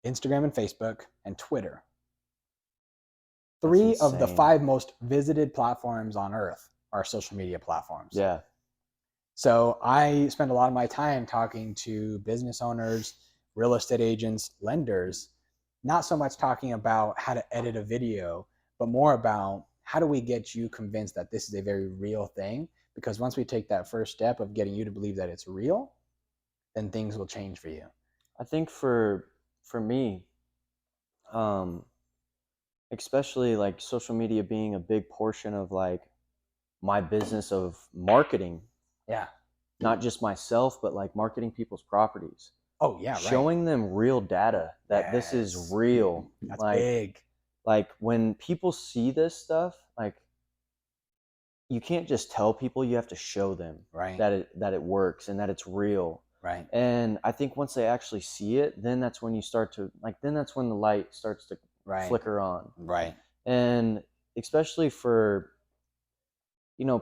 A: Instagram and Facebook, and Twitter. 3 of the 5 most visited platforms on earth are social media platforms.
B: Yeah.
A: So I spend a lot of my time talking to business owners, real estate agents, lenders, not so much talking about how to edit a video, but more about how do we get you convinced that this is a very real thing? Because once we take that first step of getting you to believe that it's real, then things will change for you.
B: I think for me, especially like social media being a big portion of like my business of marketing.
A: Yeah.
B: Not just myself, but like marketing people's properties.
A: Oh yeah. Right.
B: Showing them real data that this is real.
A: That's
B: like,
A: big.
B: Like when people see this stuff, like you can't just tell people, you have to show them that it works and that it's real.
A: Right.
B: And I think once they actually see it, then that's when you start to then that's when the light starts to flicker on.
A: Right.
B: And especially for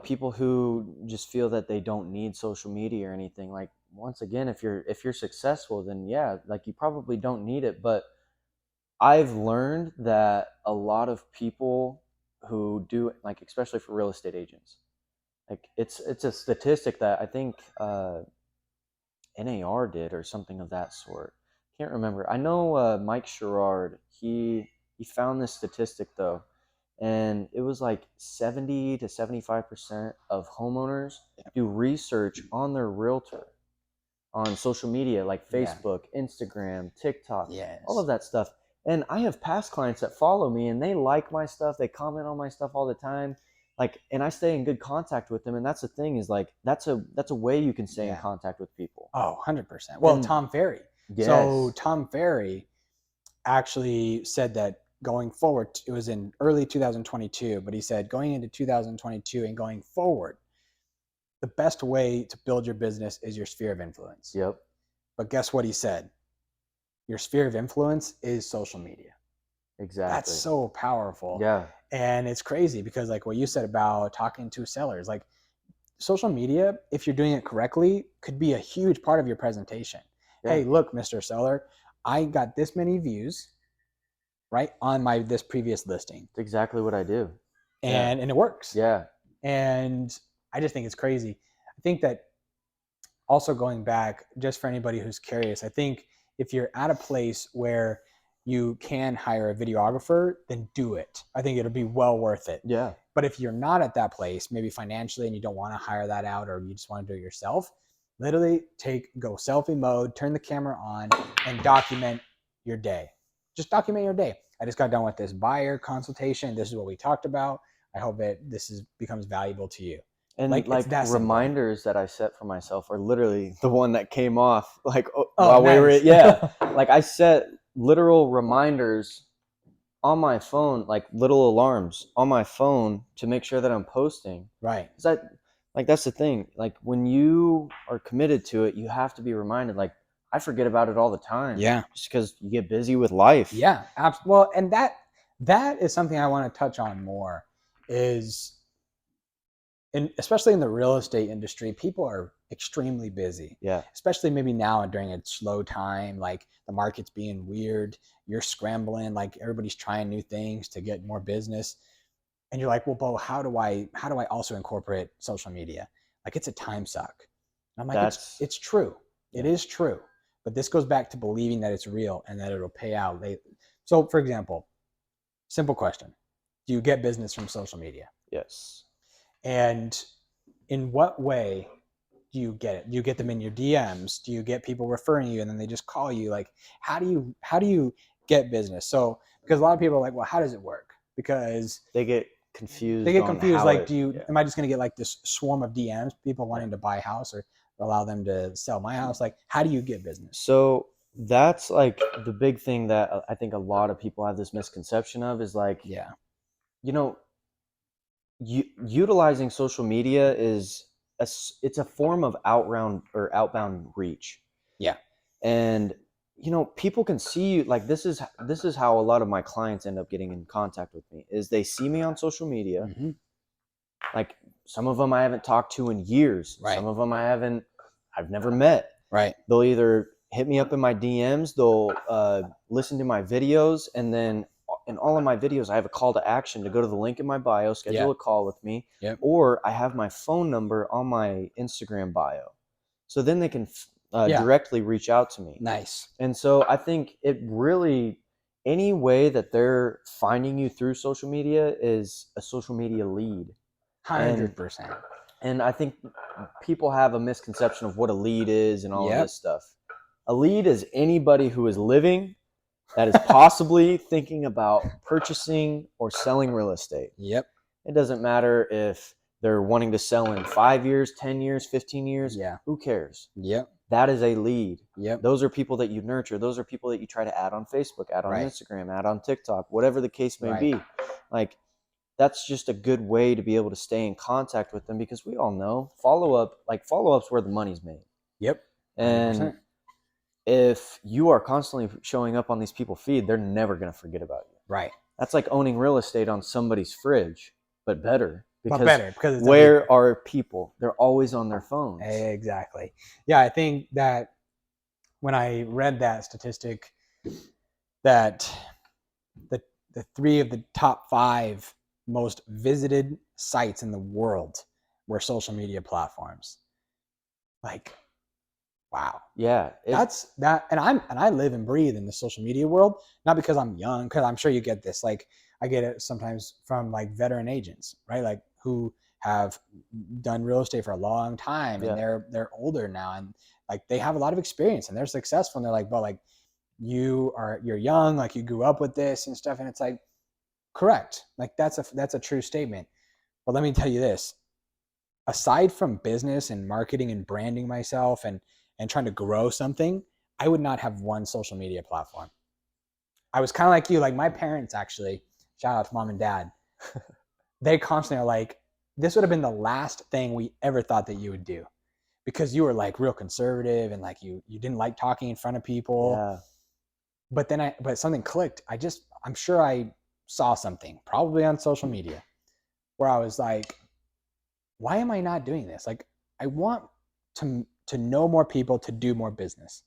B: people who just feel that they don't need social media or anything. Like, once again, if you're successful, then yeah, like you probably don't need it. But I've learned that a lot of people who do, like, especially for real estate agents, like it's a statistic that I think NAR did or something of that sort. Can't remember. I know Mike Sherrard, he found this statistic though, and it was like 70 to 75% of homeowners do research on their realtor on social media like Facebook, Instagram, TikTok, all of that stuff. And I have past clients that follow me and they like my stuff, they comment on my stuff all the time. Like, and I stay in good contact with them. And that's the thing, is like, that's a way you can stay in contact with people.
A: Oh, 100%. Well, Tom Ferry.
B: Yes.
A: So Tom Ferry actually said that going forward, it was in early 2022, but he said going into 2022 and going forward, the best way to build your business is your sphere of influence.
B: Yep.
A: But guess what he said? Your sphere of influence is social media.
B: Exactly.
A: That's so powerful.
B: Yeah.
A: And it's crazy because, like what you said about talking to sellers, like social media, if you're doing it correctly, could be a huge part of your presentation. Yeah. Hey, look, Mr. Seller, I got this many views. right, on this previous listing.
B: It's exactly what I do.
A: And it works.
B: Yeah.
A: And I just think it's crazy. I think that also going back, just for anybody who's curious, I think if you're at a place where you can hire a videographer, then do it. I think it'll be well worth it.
B: Yeah.
A: But if you're not at that place, maybe financially, and you don't want to hire that out, or you just want to do it yourself, literally go selfie mode, turn the camera on, and document your day. Just document your day. I just got done with this buyer consultation. This is what we talked about. I hope that becomes valuable to you.
B: And
A: Like, it's that simple.
B: reminders that I set for myself are literally the one that came off
A: while
B: we were
A: nice.
B: like I set literal reminders on my phone, like little alarms on my phone to make sure that I'm posting.
A: Right.
B: Because that's the thing. Like when you are committed to it, you have to be reminded. Like I forget about it all the time.
A: Yeah.
B: Just because you get busy with life.
A: Yeah. Well, and that is something I want to touch on more is, especially in the real estate industry, people are extremely busy.
B: Yeah.
A: Especially maybe now during a slow time, like the market's being weird, you're scrambling, like everybody's trying new things to get more business. And you're like, well, Bo, how do I also incorporate social media? Like, it's a time suck. And I'm like, it's true. It is true. But this goes back to believing that it's real and that it'll pay out. So for example, simple question. Do you get business from social media?
B: Yes.
A: And in what way do you get it? Do you get them in your DMs? Do you get people referring you and then they just call you? Like, how do you get business? So, because a lot of people are like, well, how does it work? Because
B: they get confused.
A: Like, am I just going to get like this swarm of DMs, people wanting to buy a house or allow them to sell my house? Like, how do you get business?
B: So that's like the big thing that I think a lot of people have this misconception of is like, utilizing social media it's a form of outbound reach.
A: Yeah.
B: And people can see you. Like this is how a lot of my clients end up getting in contact with me is they see me on social media.
A: Mm-hmm.
B: Like some of them I haven't talked to in years.
A: Right.
B: Some of them I've never met.
A: Right.
B: They'll either hit me up in my DMs, they'll listen to my videos, and then in all of my videos, I have a call to action to go to the link in my bio, schedule a call with me, or I have my phone number on my Instagram bio. So then they can directly reach out to me.
A: Nice.
B: And so I think it really, any way that they're finding you through social media is a social media lead.
A: 100%.
B: And I think people have a misconception of what a lead is and all of this stuff. A lead is anybody who is living that is possibly thinking about purchasing or selling real estate.
A: Yep.
B: It doesn't matter if they're wanting to sell in 5 years, 10 years, 15 years.
A: Yeah.
B: Who cares?
A: Yep.
B: That is a lead.
A: Yep.
B: Those are people that you nurture. Those are people that you try to add on Facebook, add on Instagram, add on TikTok, whatever the case may be. Like, that's just a good way to be able to stay in contact with them because we all know follow-up's where the money's made.
A: Yep. 100%.
B: And if you are constantly showing up on these people's feed, they're never going to forget about you.
A: Right.
B: That's like owning real estate on somebody's fridge, but better.
A: Because
B: where are people? They're always on their phones.
A: Exactly. Yeah, I think that when I read that statistic that the 3 of the top 5 most visited sites in the world were social media platforms. Like, wow.
B: Yeah.
A: That's that. And I live and breathe in the social media world, not because I'm young, because I'm sure you get this. Like, I get it sometimes from like veteran agents, right? Like who have done real estate for a long time and they're older now and like they have a lot of experience and they're successful and they're like, but like you're young, like you grew up with this and stuff. And it's like, correct. Like that's a true statement. But let me tell you this, aside from business and marketing and branding myself and trying to grow something, I would not have one social media platform. I was kind of like you, like my parents actually, shout out to mom and dad. They constantly are like, this would have been the last thing we ever thought that you would do because you were like real conservative and like you didn't like talking in front of people.
B: Yeah.
A: But something clicked. I'm sure I saw something probably on social media where I was like, why am I not doing this? Like I want to know more people, to do more business.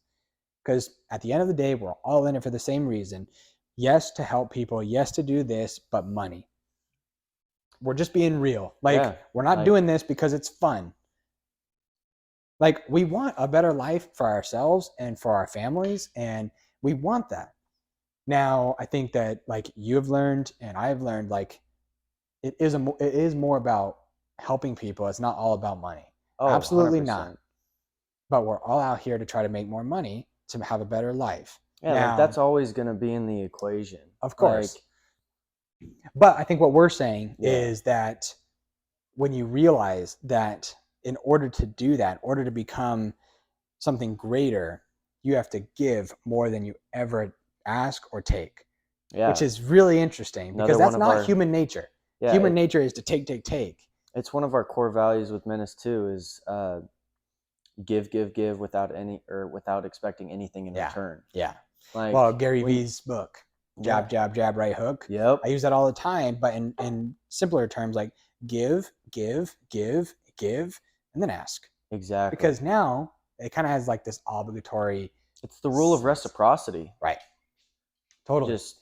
A: Because at the end of the day, we're all in it for the same reason. yes to help people, yes to do this, but money. We're just being real. Like,
B: Yeah,
A: we're not
B: like-
A: doing this because it's fun. Like, we want a better life for ourselves and for our families, and we want that. Now, I think that like you have learned and I've learned, like it is more about helping people. It's not all about money.
B: Oh,
A: Absolutely
B: 100%.
A: not. But we're all out here to try to make more money to have a better life.
B: Yeah,
A: Now,
B: like that's always gonna be in the equation.
A: of course.
B: Like,
A: But I think what we're saying
B: Yeah.
A: is that when you realize that in order to do that, in order to become something greater, you have to give more than you ever ask or take,
B: yeah,
A: which is really interesting
B: Another
A: because
B: one
A: that's
B: of
A: not
B: our-
A: human nature.
B: yeah,
A: Human nature is to take.
B: it's one of our core values with Menace too. Is give without expecting anything in
A: Yeah.
B: return.
A: Yeah.
B: Like,
A: Well, Gary
B: when-
A: Vee's book, Jab, Jab, Jab, Right Hook.
B: Yep.
A: I use that all the time, but in simpler terms, like give, and then ask.
B: Exactly.
A: Because now it kind of has like this obligatory.
B: It's the rule of reciprocity.
A: Right. Totally.
B: Just,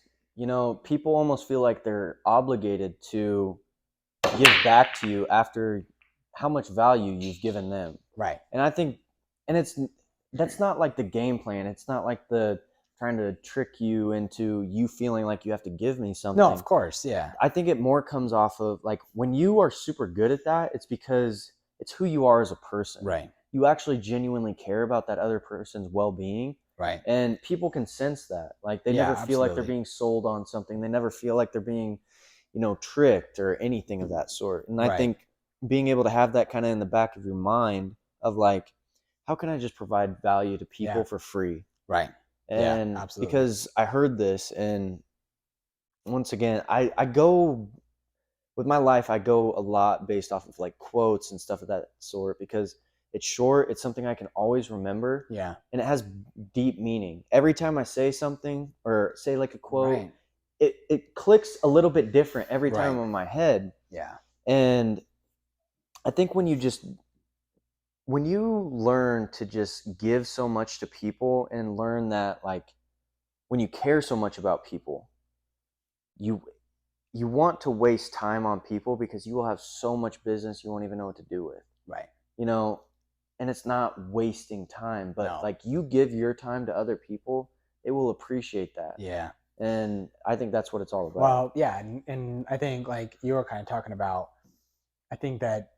B: people almost feel like they're obligated to give back to you after how much value you've given them.
A: Right.
B: And I think, that's not like the game plan. It's not like the trying to trick you into you feeling like you have to give me something.
A: No, of course. Yeah.
B: I think it more comes off of like when you are super good at that, it's because it's who you are as a person.
A: Right.
B: You actually genuinely care about that other person's well-being.
A: Right.
B: And people can sense that. Like they
A: Yeah,
B: never feel like they're
A: absolutely.
B: being sold on something. They never feel like they're being, tricked or anything of that sort. And I
A: Right.
B: think being able to have that kind of in the back of your mind of like, how can I just provide value to people
A: Yeah.
B: for free?
A: Right. Yeah,
B: And
A: absolutely.
B: because I heard this, and once again, I go with my life, I go a lot based off of like quotes and stuff of that sort because it's short, it's something I can always remember,
A: Yeah.
B: and it has deep meaning. Every time I say something or say like a quote,
A: Right.
B: it clicks a little bit different every time
A: Right.
B: in my head.
A: Yeah.
B: And I think when you learn to just give so much to people and learn that like when you care so much about people, you want to waste time on people because you will have so much business you won't even know what to do with.
A: Right.
B: And it's not wasting time, but
A: No.
B: like you give your time to other people, they will appreciate that.
A: Yeah.
B: And I think that's what it's all about.
A: Well, yeah, and I think like you were kind of talking about, I think that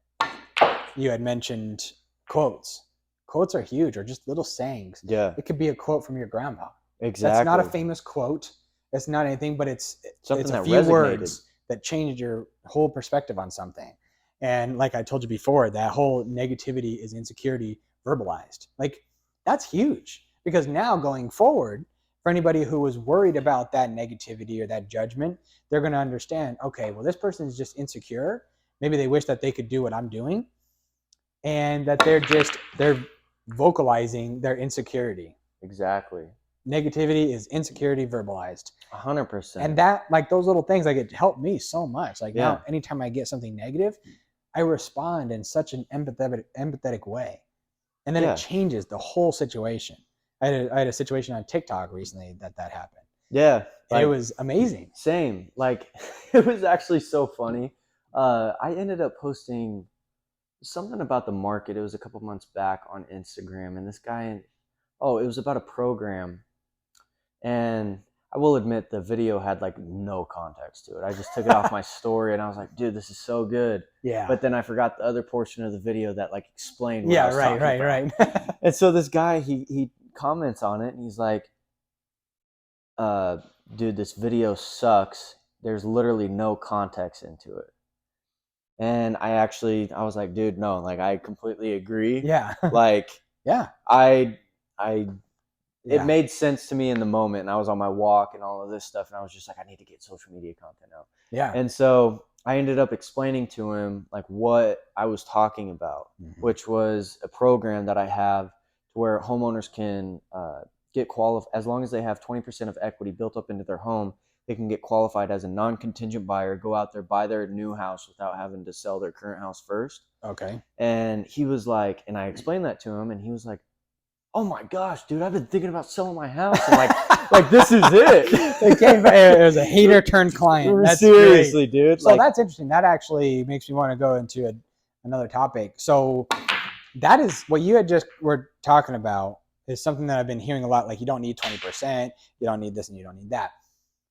A: you had mentioned quotes. Quotes are huge, or just little sayings.
B: Yeah,
A: It could be a quote from your grandma.
B: exactly.
A: That's not a famous quote. It's not anything, but it's
B: Something
A: it's a
B: that
A: few
B: resonated.
A: words that changed your whole perspective on something. And like I told you before, that whole negativity is insecurity verbalized. Like that's huge because now going forward, for anybody who was worried about that negativity or that judgment, they're going to understand, okay, well, this person is just insecure. Maybe they wish that they could do what I'm doing, and that they're vocalizing their insecurity.
B: Exactly.
A: Negativity is insecurity verbalized.
B: 100%.
A: And that, like those little things, like it helped me so much. Like
B: Yeah.
A: now, anytime I get something negative, I respond in such an empathetic way. And then
B: Yeah.
A: it changes the whole situation. I had a situation on TikTok recently that happened.
B: Yeah.
A: And it was amazing.
B: Same. Like it was actually so funny. I ended up posting something about the market. It was a couple months back on Instagram, and this guy, it was about a program. And I will admit the video had like no context to it. I just took it off my story and I was like, dude, this is so good.
A: Yeah.
B: But then I forgot the other portion of the video that like explained what I
A: Yeah,
B: was
A: right,
B: talking
A: right,
B: about.
A: right.
B: And so this guy, he comments on it and he's like, dude, this video sucks. There's literally no context into it. And I was like, dude, no, like I completely agree.
A: Yeah.
B: Like,
A: Yeah.
B: it made sense to me in the moment, and I was on my walk and all of this stuff, and I was just like, I need to get social media content out.
A: Yeah.
B: And so I ended up explaining to him like what I was talking about, which was a program that I have to where homeowners can get qualified as long as they have 20% of equity built up into their home. They can get qualified as a non-contingent buyer, go out there, buy their new house without having to sell their current house first.
A: Okay.
B: And he was like, and I explained that to him, and he was like, oh my gosh, dude, I've been thinking about selling my house. I'm like this is it.
A: It was a hater turned client. That's
B: seriously,
A: great.
B: dude.
A: So
B: Like,
A: that's interesting. That actually makes me want to go into another topic. So that is what you had just were talking about is something that I've been hearing a lot. Like you don't need 20%, you don't need this, and you don't need that.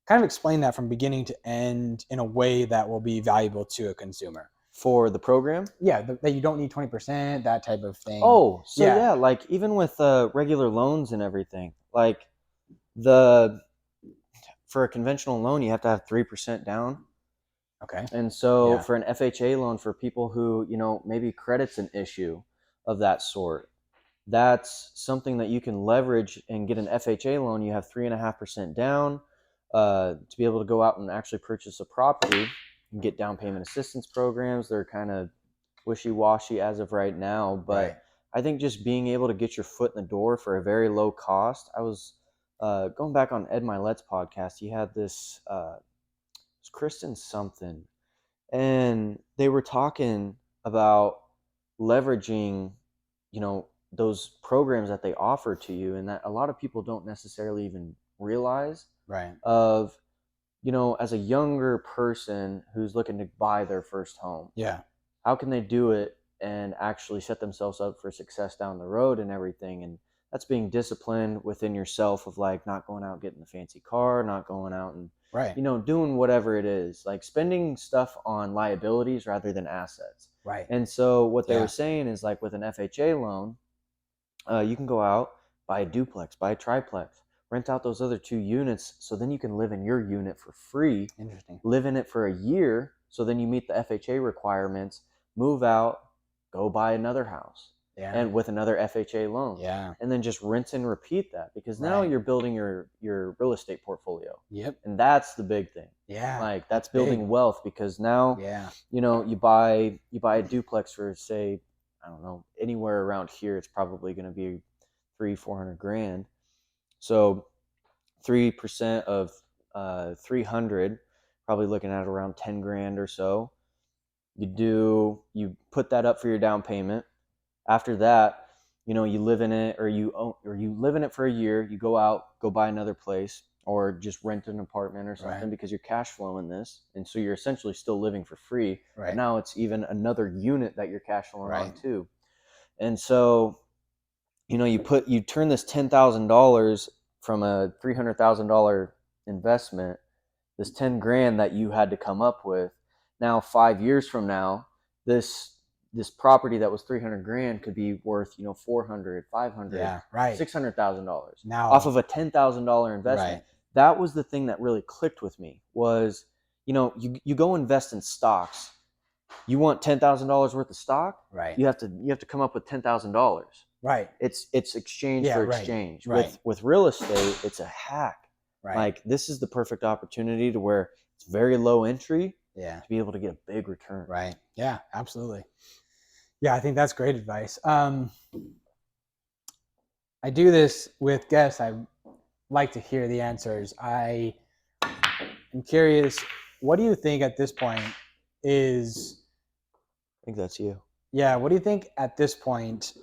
A: Kind of explain that from beginning to end in a way that will be valuable to a consumer.
B: for the program?
A: Yeah, that you don't need 20%, that type of thing.
B: Oh, so yeah, like even with regular loans and everything, like for a conventional loan, you have to have 3% down.
A: Okay.
B: And so
A: Yeah.
B: for an FHA loan, for people who, maybe credit's an issue of that sort, that's something that you can leverage and get an FHA loan. You have 3.5% down to be able to go out and actually purchase a property and get down payment assistance programs. They're kind of wishy-washy as of right now, but
A: Right.
B: I think just being able to get your foot in the door for a very low cost. I was going back on Ed Milet's podcast. He had this it's Kristen something, and they were talking about leveraging, those programs that they offer to you, and that a lot of people don't necessarily even realize.
A: Right.
B: Of, as a younger person who's looking to buy their first home,
A: Yeah.
B: how can they do it and actually set themselves up for success down the road and everything? And that's being disciplined within yourself of like not going out getting the fancy car, not going out and
A: Right.
B: doing whatever it is, like spending stuff on liabilities rather than assets.
A: Right.
B: And so what they
A: Yeah.
B: were saying is like with an FHA loan, you can go out, buy a duplex, buy a triplex, rent out those other 2 units, so then you can live in your unit for free.
A: Interesting.
B: Live in it for a year, so then you meet the FHA requirements, move out, go buy another house,
A: Yeah.
B: and with another FHA loan.
A: Yeah.
B: And then just rinse and repeat that, because now
A: Right.
B: you're building your real estate portfolio.
A: Yep.
B: And that's the big thing.
A: Yeah.
B: Like that's
A: big.
B: building wealth, because now
A: Yeah.
B: you buy a duplex for, say, I don't know, anywhere around here it's probably going to be 300-400 grand. So 3% of 300, probably looking at around 10 grand or so. You put that up for your down payment. After that, you live in it, or you live in it for a year. You go out, go buy another place, or just rent an apartment or something,
A: Right.
B: because you're cash flowing this, and so you're essentially still living for free.
A: Right.
B: But now it's even another unit that you're cash flowing on
A: Right.
B: too. And so, you turn this $10,000 from a $300,000 investment, this 10 grand that you had to come up with. Now 5 years from now, this property that was 300 grand could be worth 400, 500,
A: Yeah. Right.
B: $600,000
A: Now
B: off of a $10,000 investment.
A: Right.
B: That was the thing that really clicked with me. Was you go invest in stocks. You want $10,000 worth of stock.
A: Right.
B: You have to come up with $10,000.
A: Right.
B: It's exchange
A: Yeah,
B: for
A: right,
B: exchange.
A: right.
B: With real estate, it's a hack.
A: Right.
B: Like this is the perfect opportunity to where it's very low entry
A: Yeah.
B: to be able to get a big return.
A: Right. Yeah. Absolutely. Yeah, I think that's great advice. I do this with guests. I like to hear the answers. I am curious. What do you think at this point is?
B: I think that's you.
A: Yeah. What do you think at this point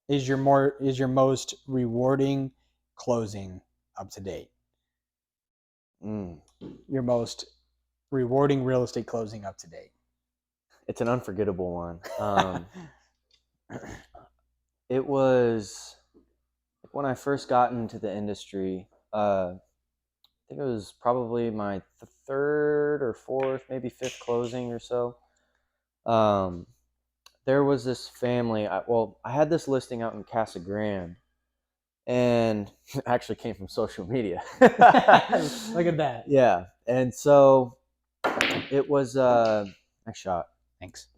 A: is your most rewarding closing up to date? Your most rewarding real estate closing up to date?
B: It's an unforgettable one. It was when I first got into the industry. I think it was probably my third or fourth, maybe fifth closing or so. There was this family. I had this listing out in Casa Grande, and it actually came from social media.
A: Look at that.
B: Yeah, and so it was. Nice shot.
A: Thanks.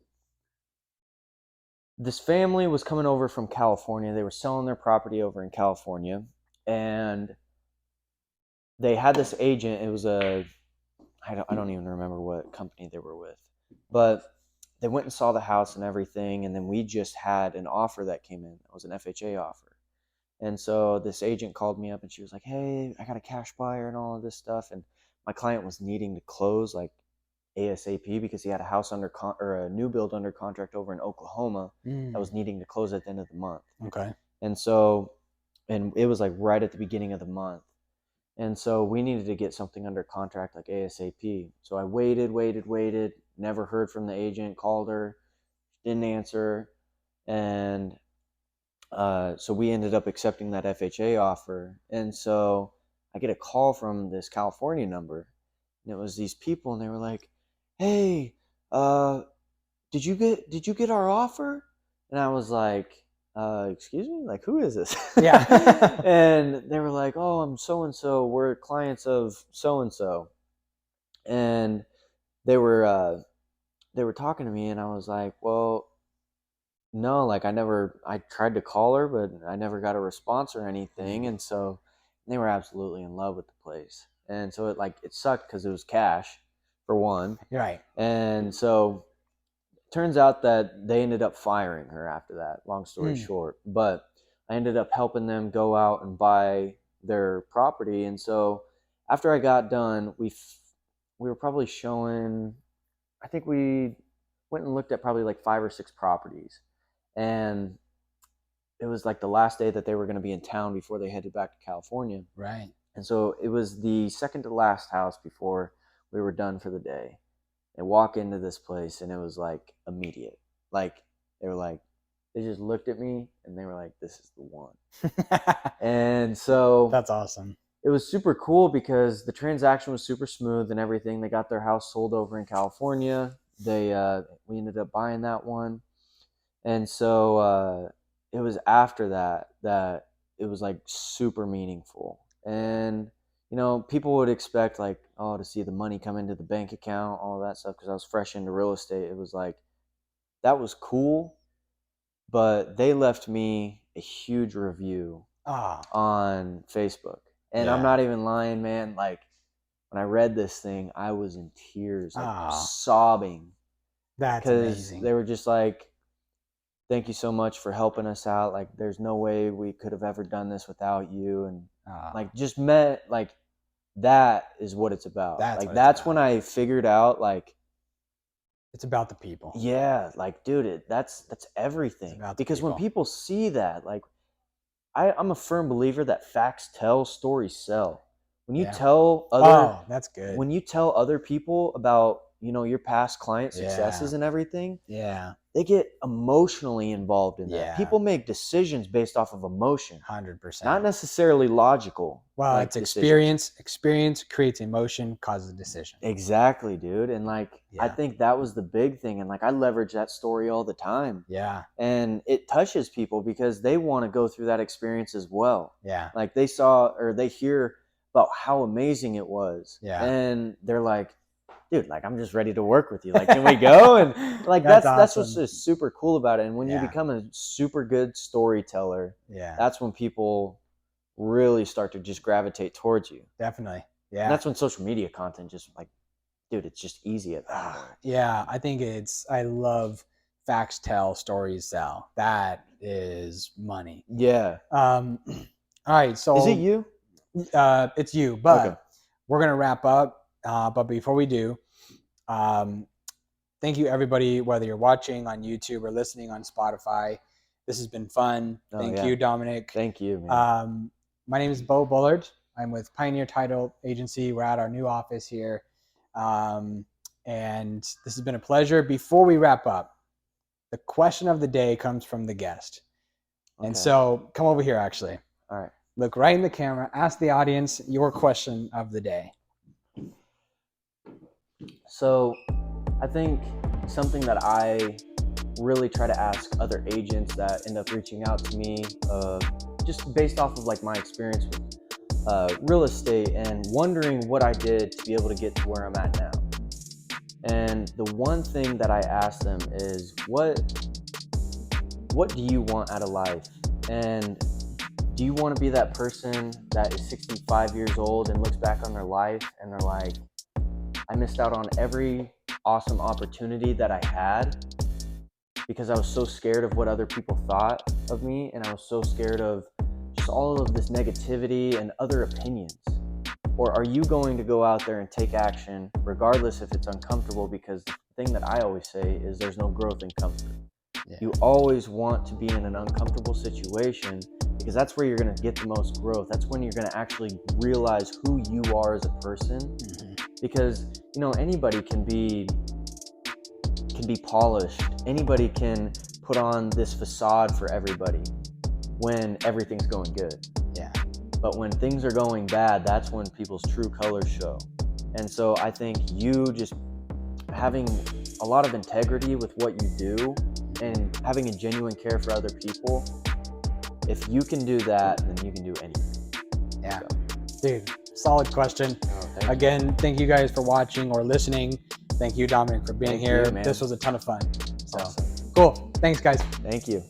B: This family was coming over from California. They were selling their property over in California, and they had this agent. It was I don't even remember what company they were with, but they went and saw the house and everything, and then we just had an offer that came in. It was an FHA offer. And so this agent called me up, and she was like, hey, I got a cash buyer and all of this stuff. And my client was needing to close like ASAP, because he had a house or a new build under contract over in Oklahoma that was needing to close at the end of the month.
A: Okay.
B: And so, and it was like right at the beginning of the month. And so we needed to get something under contract like ASAP. So I waited, never heard from the agent, called her, didn't answer. And so we ended up accepting that FHA offer. And so I get a call from this California number. And it was these people, and they were like, "Hey, did you get our offer?" And I was like, excuse me, like, who is this?
A: Yeah.
B: And they were like, "Oh, I'm so and so. We're clients of so and so." And they were talking to me, and I was like, "Well, no, like I tried to call her, but I never got a response or anything." And so they were absolutely in love with the place. And so it sucked because it was cash for one.
A: Right.
B: And so turns out that they ended up firing her after that, long story short. But I ended up helping them go out and buy their property. And so after I got done, we were probably showing, I think we went and looked at probably like 5 or 6 properties. And it was like the last day that they were going to be in town before they headed back to California.
A: Right.
B: And so it was the second to last house before we were done for the day. And walk into this place, and it was like immediate. Like they were like, they just looked at me, and they were like, "This is the one." And so
A: That's awesome.
B: it was super cool because the transaction was super smooth and everything. They got their house sold over in California. We ended up buying that one. And so it was after that it was like super meaningful. And people would expect like, oh, to see the money come into the bank account, all of that stuff, because I was fresh into real estate. It was like, that was cool, but they left me a huge review on Facebook. And I'm not even lying, man. Like, when I read this thing, I was in tears, like sobbing.
A: That's amazing.
B: They were just like, "Thank you so much for helping us out. Like, there's no way we could have ever done this without you." And like, just met, like, that is what it's about. That's when I figured out, like,
A: it's about the people.
B: Yeah, like, dude, that's everything. Because when people see that, like, I'm a firm believer that facts tell, stories sell. When you tell
A: that's good.
B: When you tell other people about, your past client successes and everything, they get emotionally involved in that. People make decisions based off of emotion.
A: 100%.
B: Not necessarily logical.
A: Well, it's experience. Experience creates emotion, causes a decision.
B: Exactly, dude. And like, I think that was the big thing. And like, I leverage that story all the time.
A: Yeah.
B: And it touches people because they want to go through that experience as well.
A: Yeah.
B: Like, they saw or they hear about how amazing it was. Yeah. And they're like, "Dude, like, I'm just ready to work with you. Like, can we go?" And like, that's what's just super cool about it. And when you become a super good storyteller, that's when people really start to just gravitate towards you.
A: Definitely. Yeah.
B: And that's when social media content just like, dude, it's just easy at that point.
A: Yeah. I think I love facts tell, stories sell. That is money.
B: Yeah.
A: All right. So
B: is it you?
A: It's you, but we're going to wrap up. But before we do, thank you everybody, whether you're watching on YouTube or listening on Spotify. This has been fun. Thank you, Dominic.
B: Thank you, man.
A: My name is Bo Bullard. I'm with Pioneer Title Agency. We're at our new office here. And this has been a pleasure. Before we wrap up, the question of the day comes from the guest. And so come over here, actually.
B: All right.
A: Look right in the camera. Ask the audience your question of the day.
B: So I think something that I really try to ask other agents that end up reaching out to me, just based off of like my experience with real estate and wondering what I did to be able to get to where I'm at now. And the one thing that I ask them is, what do you want out of life? And do you want to be that person that is 65 years old and looks back on their life and they're like, I missed out on every awesome opportunity that I had because I was so scared of what other people thought of me, and I was so scared of just all of this negativity and other opinions? Or are you going to go out there and take action regardless if it's uncomfortable? Because the thing that I always say is there's no growth in comfort.
A: Yeah.
B: You always want to be in an uncomfortable situation, because that's where you're going to get the most growth. That's when you're going to actually realize who you are as a person.
A: Mm-hmm.
B: Because, you know, anybody can be polished. Anybody can put on this facade for everybody when everything's going good.
A: Yeah.
B: But when things are going bad, that's when people's true colors show. And so I think you just having a lot of integrity with what you do and having a genuine care for other people, if you can do that, then you can do anything.
A: Yeah.
B: So.
A: Dude, solid question. Again, thank you guys for watching or listening. Thank you, Dominic, for being
B: Thank
A: here.
B: you, man.
A: This was a ton of fun. So
B: Awesome.
A: cool. Thanks, guys.
B: Thank you.